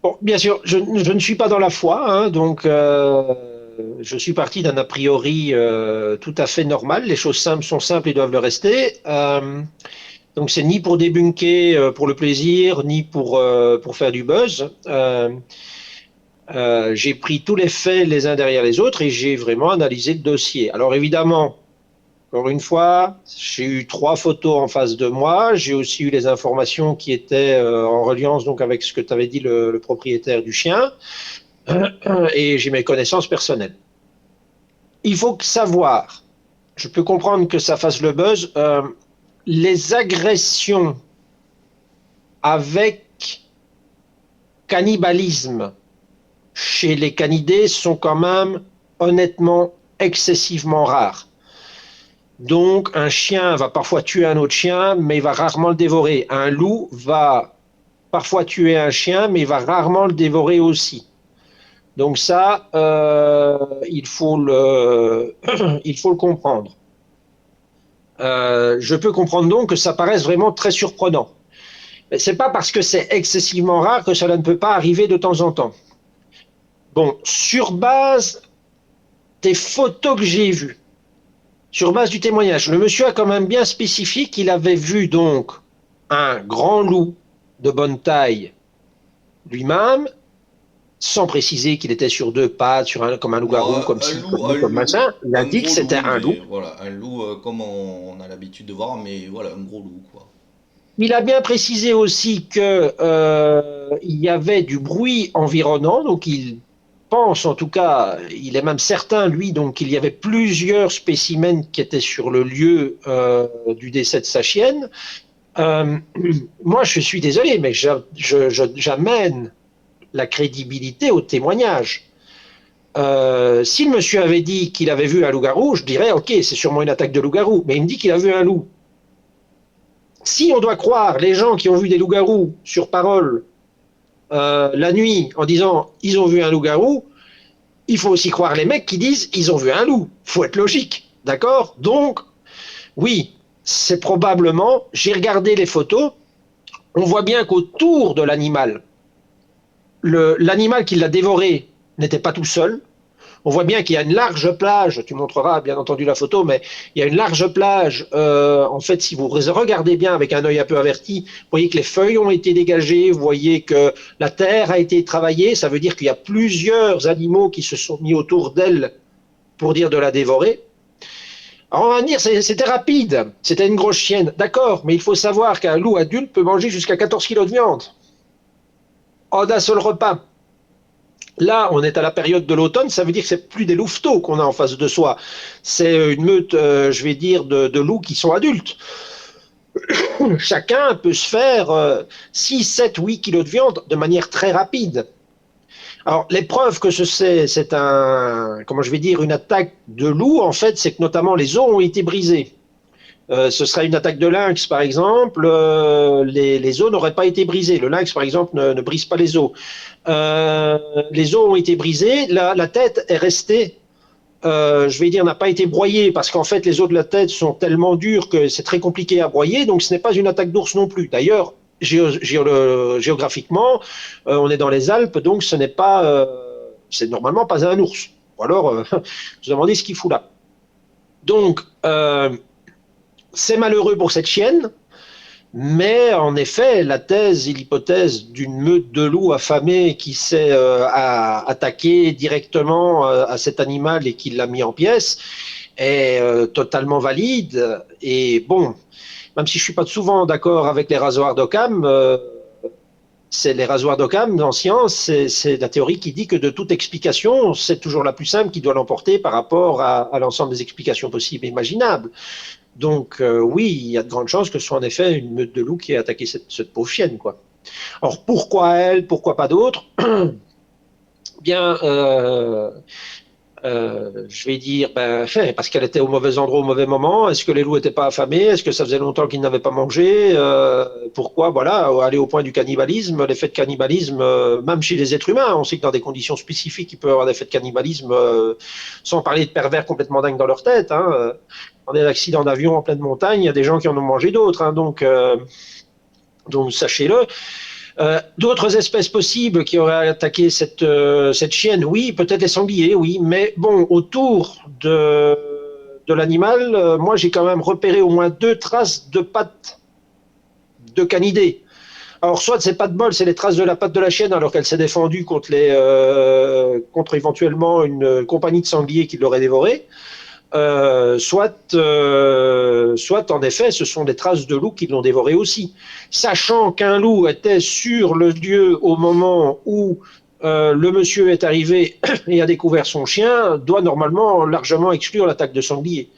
bon, bien sûr, je ne suis pas dans la foi, hein, donc je suis parti d'un a priori tout à fait normal. Les choses simples sont simples et doivent le rester. Donc c'est ni pour débunker pour le plaisir, ni pour faire du buzz. J'ai pris tous les faits les uns derrière les autres et j'ai vraiment analysé le dossier. Alors évidemment, encore une fois, j'ai eu 3 photos en face de moi. J'ai aussi eu les informations qui étaient en reliance donc avec ce que t'avait dit le propriétaire du chien. Et j'ai mes connaissances personnelles. Il faut savoir, je peux comprendre que ça fasse le buzz, les agressions avec cannibalisme chez les canidés sont quand même honnêtement excessivement rares. Donc, un chien va parfois tuer un autre chien, mais il va rarement le dévorer. Un loup va parfois tuer un chien, mais il va rarement le dévorer aussi. Donc ça, il faut le comprendre. Je peux comprendre donc que ça paraisse vraiment très surprenant. Mais c'est pas parce que c'est excessivement rare que cela ne peut pas arriver de temps en temps. Bon, sur base des photos que j'ai vues, sur base du témoignage, le monsieur a quand même bien spécifié qu'il avait vu donc un grand loup de bonne taille lui-même, sans préciser qu'il était sur 2 pattes, comme un loup-garou, Moi, comme ci, comme lui, comme machin. Il a un dit que gros c'était loup, un loup. mais voilà, un loup comme on a l'habitude de voir, mais voilà, un gros loup, quoi. Il a bien précisé aussi que il y avait du bruit environnant, donc il pense en tout cas, il est même certain, lui, donc qu'il y avait plusieurs spécimens qui étaient sur le lieu du décès de sa chienne. Moi, je suis désolé, mais j'amène la crédibilité au témoignage. Si le monsieur avait dit qu'il avait vu un loup-garou, je dirais, ok, c'est sûrement une attaque de loup-garou, mais il me dit qu'il a vu un loup. Si on doit croire les gens qui ont vu des loups-garous sur parole la nuit en disant ils ont vu un loup-garou, il faut aussi croire les mecs qui disent ils ont vu un loup. Faut être logique, d'accord? Donc, oui, c'est probablement, j'ai regardé les photos, on voit bien qu'autour de l'animal, l'animal qui l'a dévoré n'était pas tout seul. On voit bien qu'il y a une large plage, tu montreras bien entendu la photo, mais il y a une large plage, en fait, si vous regardez bien avec un œil un peu averti, vous voyez que les feuilles ont été dégagées, vous voyez que la terre a été travaillée, ça veut dire qu'il y a plusieurs animaux qui se sont mis autour d'elle pour dire de la dévorer. Alors on va dire, c'était rapide, c'était une grosse chienne, d'accord, mais il faut savoir qu'un loup adulte peut manger jusqu'à 14 kilos de viande en un seul repas. Là, on est à la période de l'automne, ça veut dire que c'est plus des louveteaux qu'on a en face de soi. C'est une meute, je vais dire, de loups qui sont adultes. Chacun peut se faire 6, 7, 8 kilos de viande de manière très rapide. Alors, les preuves que c'est comment je vais dire, une attaque de loup, en fait, c'est que notamment les os ont été brisés. Ce serait une attaque de lynx, par exemple, les os n'auraient pas été brisés. Le lynx, par exemple, ne brise pas les os. Les os ont été brisés, la tête est restée, je vais dire, n'a pas été broyée, parce qu'en fait, les os de la tête sont tellement durs que c'est très compliqué à broyer, donc ce n'est pas une attaque d'ours non plus. D'ailleurs, géographiquement, on est dans les Alpes, donc ce n'est pas, c'est normalement pas un ours. Ou alors, vous vous demandez ce qu'il fout là. Donc, c'est malheureux pour cette chienne, mais en effet, la thèse et l'hypothèse d'une meute de loups affamés qui s'est attaqué directement à cet animal et qui l'a mis en pièces est totalement valide. Et bon, même si je ne suis pas souvent d'accord avec les rasoirs d'Occam, c'est les rasoirs d'Occam en science, c'est la théorie qui dit que de toute explication, c'est toujours la plus simple qui doit l'emporter par rapport à l'ensemble des explications possibles et imaginables. Donc oui, il y a de grandes chances que ce soit en effet une meute de loups qui ait attaqué cette pauvre chienne, quoi. Alors pourquoi elle, pourquoi pas d'autres? Bien, je vais dire, parce qu'elle était au mauvais endroit au mauvais moment. Est-ce que les loups n'étaient pas affamés? Est-ce que ça faisait longtemps qu'ils n'avaient pas mangé? Pourquoi, voilà, aller au point du cannibalisme? L'effet de cannibalisme, même chez les êtres humains, on sait que dans des conditions spécifiques, il peut y avoir des effets de cannibalisme, sans parler de pervers complètement dingues dans leur tête. On a des accidents d'avion en pleine montagne, il y a des gens qui en ont mangé d'autres, donc sachez-le. D'autres espèces possibles qui auraient attaqué cette chienne, oui, peut-être les sangliers, oui, mais bon, autour de l'animal, moi j'ai quand même repéré au moins 2 traces de pattes de canidés. Alors soit c'est pas de bol, c'est les traces de la patte de la chienne alors qu'elle s'est défendue contre éventuellement une compagnie de sangliers qui l'aurait dévorée. Soit en effet, ce sont des traces de loup qui l'ont dévoré aussi. Sachant qu'un loup était sur le lieu au moment où le monsieur est arrivé et a découvert son chien, doit normalement largement exclure l'attaque de sanglier.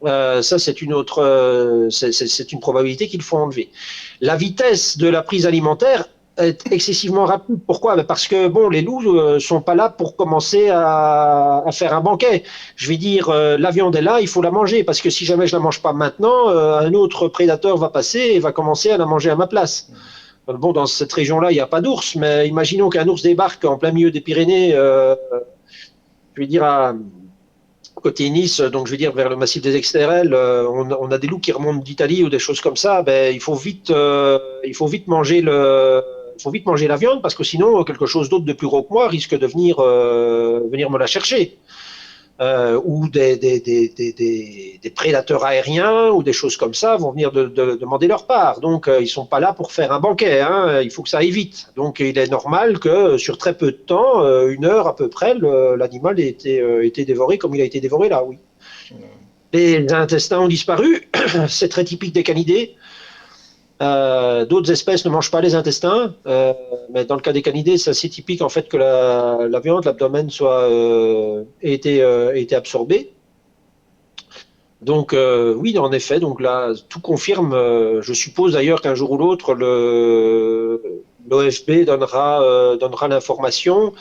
Ça, c'est une autre, c'est une probabilité qu'il faut enlever. La vitesse de la prise alimentaire est excessivement rapide. Pourquoi? Parce que bon, les loups sont pas là pour commencer à faire un banquet. Je vais dire, la viande est là, il faut la manger, parce que si jamais je la mange pas maintenant, un autre prédateur va passer et va commencer à la manger à ma place. Bon, dans cette région-là, il n'y a pas d'ours, mais imaginons qu'un ours débarque en plein milieu des Pyrénées, je vais dire à côté Nice, donc je vais dire vers le massif des Exterrelles, on a des loups qui remontent d'Italie ou des choses comme ça. Il faut vite manger la viande, parce que sinon quelque chose d'autre de plus gros que moi risque de venir me la chercher. Ou des prédateurs aériens ou des choses comme ça vont venir de demander leur part. Donc ils sont pas là pour faire un banquet, il faut que ça aille vite. Donc il est normal que sur très peu de temps, 1 heure à peu près, l'animal ait été dévoré comme il a été dévoré là, oui. Les intestins ont disparu, c'est très typique des canidés. D'autres espèces ne mangent pas les intestins, mais dans le cas des canidés, c'est assez typique en fait que la viande, l'abdomen ait été absorbée. Donc oui, en effet, donc là, tout confirme. Je suppose d'ailleurs qu'un jour ou l'autre, l'OFB donnera l'information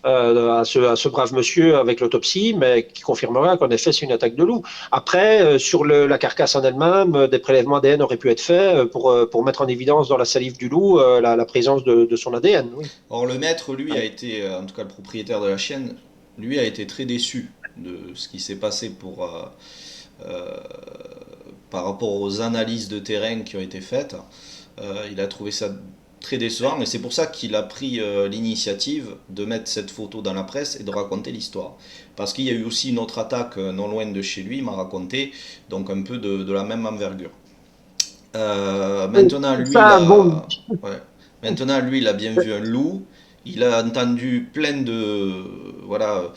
à ce brave monsieur avec l'autopsie, mais qui confirmera qu'en effet c'est une attaque de loup. Après, sur la carcasse en elle-même, des prélèvements ADN auraient pu être faits pour mettre en évidence dans la salive du loup la présence de son ADN. Oui. Or, le maître, lui, a été, en tout cas le propriétaire de la chienne, lui a été très déçu de ce qui s'est passé euh, par rapport aux analyses de terrain qui ont été faites. Il a trouvé ça très décevant et c'est pour ça qu'il a pris l'initiative de mettre cette photo dans la presse et de raconter l'histoire. Parce qu'il y a eu aussi une autre attaque non loin de chez lui, il m'a raconté, donc un peu de la même envergure. Maintenant, lui, Ça, bon, ouais. Maintenant, lui, il a bien vu un loup. Il a entendu plein de, voilà,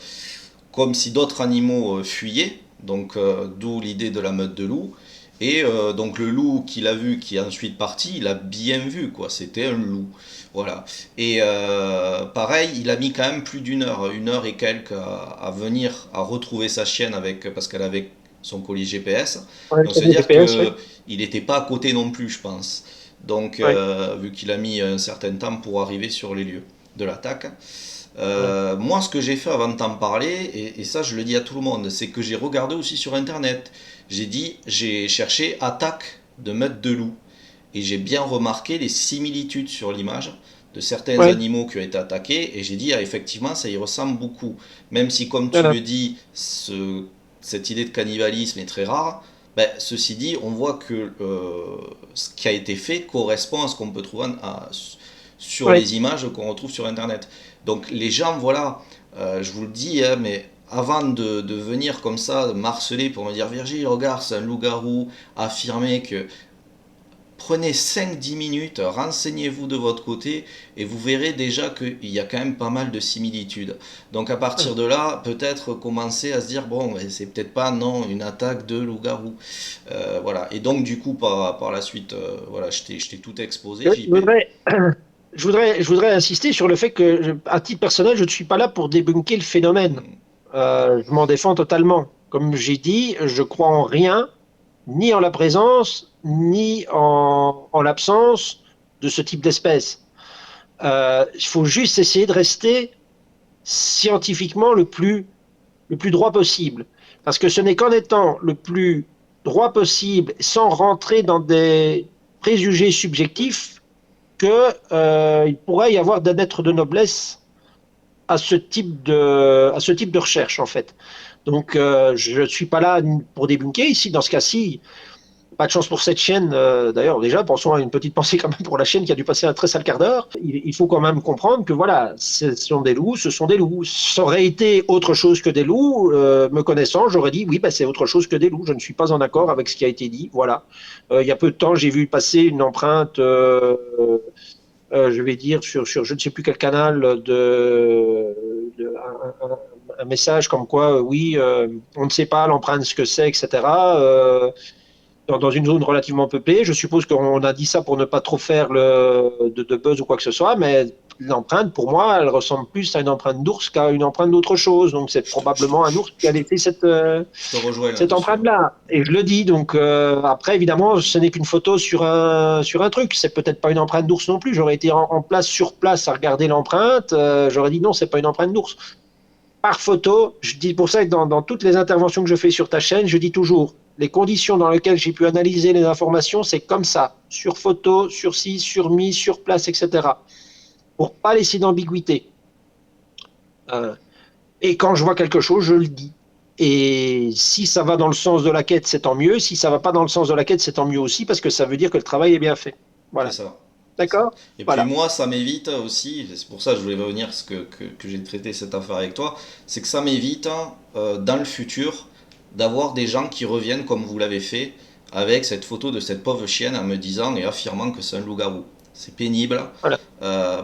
comme si d'autres animaux fuyaient. Donc, d'où l'idée de la meute de loups. Et donc le loup qu'il a vu, qui est ensuite parti, il a bien vu, quoi. C'était un loup. Voilà. Et pareil, il a mis quand même plus une heure et quelques à venir à retrouver sa chienne parce qu'elle avait son colis GPS. ouais, Donc sur c'est des dire GPS, oui. que il n'était pas à côté non plus, je pense. Donc Ouais, vu qu'il a mis un certain temps pour arriver sur les lieux de l'attaque. ouais. Moi, ce que j'ai fait avant de t'en parler, et ça je le dis à tout le monde, c'est que j'ai regardé aussi sur Internet. J'ai cherché attaque de meute de loup. Et j'ai bien remarqué les similitudes sur l'image de certains Ouais, animaux qui ont été attaqués. Et j'ai dit, ah, effectivement, ça y ressemble beaucoup. Même si, comme tu voilà. le dis, cette idée de cannibalisme est très rare. Ben, ceci dit, on voit que ce qui a été fait correspond à ce qu'on peut trouver sur Ouais. les images qu'on retrouve sur Internet. Donc les gens, voilà, je vous le dis, hein, mais avant de venir comme ça, de marceler pour me dire, Virgile, regarde, c'est un loup-garou, affirmer que... Prenez 5-10 minutes, renseignez-vous de votre côté et vous verrez déjà qu'il y a quand même pas mal de similitudes. Donc à partir de là, peut-être commencer à se dire, bon, c'est peut-être pas non une attaque de loup-garou. Voilà. Et donc du coup, par la suite, voilà, je t'ai tout exposé, Je JP. voudrais, je voudrais insister sur le fait que, à titre personnel, je ne suis pas là pour débunker le phénomène. Je m'en défends totalement. Comme j'ai dit, je crois en rien, ni en la présence, ni en l'absence de ce type d'espèce. Il faut juste essayer de rester scientifiquement le plus droit possible. Parce que ce n'est qu'en étant le plus droit possible, sans rentrer dans des préjugés subjectifs, que il pourrait y avoir d'un être de noblesse à ce type de recherche, en fait. Donc, je ne suis pas là pour débunker. Ici, dans ce cas-ci, pas de chance pour cette chaîne. D'ailleurs, déjà, pensons à une petite pensée quand même pour la chaîne qui a dû passer un très sale quart d'heure. Il faut quand même comprendre que voilà, ce sont des loups, ce sont des loups. Ça aurait été autre chose que des loups. Me connaissant, j'aurais dit oui, bah, c'est autre chose que des loups. Je ne suis pas en accord avec ce qui a été dit. Voilà. Il y a peu de temps, j'ai vu passer une empreinte. Je vais dire sur je ne sais plus quel canal un message comme quoi oui, on ne sait pas l'empreinte ce que c'est, etc. Dans une zone relativement peuplée. Je suppose qu'on a dit ça pour ne pas trop faire de buzz ou quoi que ce soit, mais l'empreinte, pour moi, elle ressemble plus à une empreinte d'ours qu'à une empreinte d'autre chose. Donc c'est Je te, probablement un ours qui a laissé je te rejoins cette là-dessus. empreinte-là. Et je le dis, donc après, évidemment, ce n'est qu'une photo sur un truc. C'est peut-être pas une empreinte d'ours non plus. J'aurais été en place, sur place, à regarder l'empreinte. J'aurais dit non, c'est pas une empreinte d'ours. Par photo, je dis pour ça que dans toutes les interventions que je fais sur ta chaîne, je dis toujours, les conditions dans lesquelles j'ai pu analyser les informations, c'est comme ça, sur photo, sur ci, sur mis, sur place, etc. Pour pas laisser d'ambiguïté. Euh, et quand je vois quelque chose, je le dis. Et si ça va dans le sens de la quête, c'est tant mieux. Si ça va pas dans le sens de la quête, c'est tant mieux aussi, parce que ça veut dire que le travail est bien fait. C'est Voilà. ça. C'est ça. D'accord? Et puis Voilà. moi, ça m'évite aussi, c'est pour ça que je voulais revenir que j'ai traité cette affaire avec toi, c'est que ça m'évite dans le futur d'avoir des gens qui reviennent comme vous l'avez fait avec cette photo de cette pauvre chienne en me disant et affirmant que c'est un loup-garou. c'est pénible. Voilà.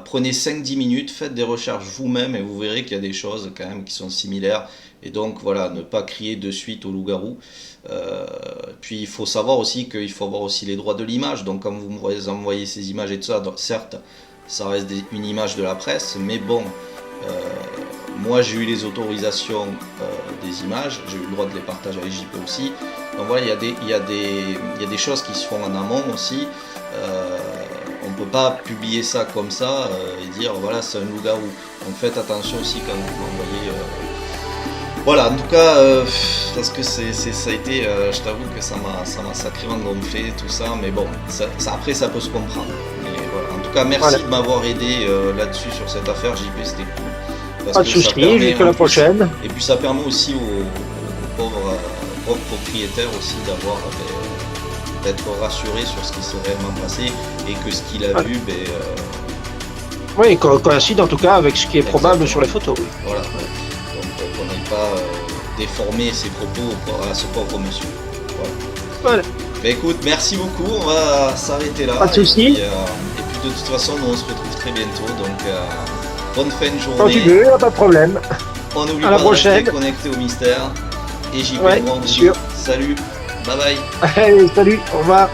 Prenez 5-10 minutes, faites des recherches vous-même et vous verrez qu'il y a des choses quand même qui sont similaires. Et donc voilà, ne pas crier de suite au loup-garou. Puis il faut savoir aussi qu'il faut avoir aussi les droits de l'image. Donc quand vous envoyez ces images et tout ça, donc, certes, ça reste une image de la presse, mais bon, moi j'ai eu les autorisations des images, j'ai eu le droit de les partager avec JP aussi. Donc voilà, il y a des choses qui se font en amont aussi. On ne peut pas publier ça comme ça et dire voilà c'est un loup-garou. Donc faites attention aussi quand vous m'envoyez. Voilà, en tout cas, parce que ça a été, je t'avoue que ça m'a sacrément gonflé tout ça, mais bon, après ça peut se comprendre. Mais voilà. En tout cas, merci de m'avoir aidé là-dessus sur cette affaire, JP, c'était cool. Pas de soucis, jusqu'à la prochaine. Et puis ça permet aussi aux pauvres propriétaires aussi d'être rassurés sur ce qui s'est réellement passé et que ce qu'il a vu, oui, coïncide en tout cas avec ce qui est probable sur les photos. Oui. Voilà. Donc on n'ait pas déformé ses propos à ce pauvre monsieur. Voilà. Bah, écoute, merci beaucoup, on va s'arrêter là. Pas de soucis. Et puis de toute façon, nous on se retrouve très bientôt, donc bonne fin de journée. Quand tu veux, pas de problème. On n'oublie pas de rester connecté au mystère. Et JP, ouais, on vous dit salut, bye bye. Allez, salut, au revoir.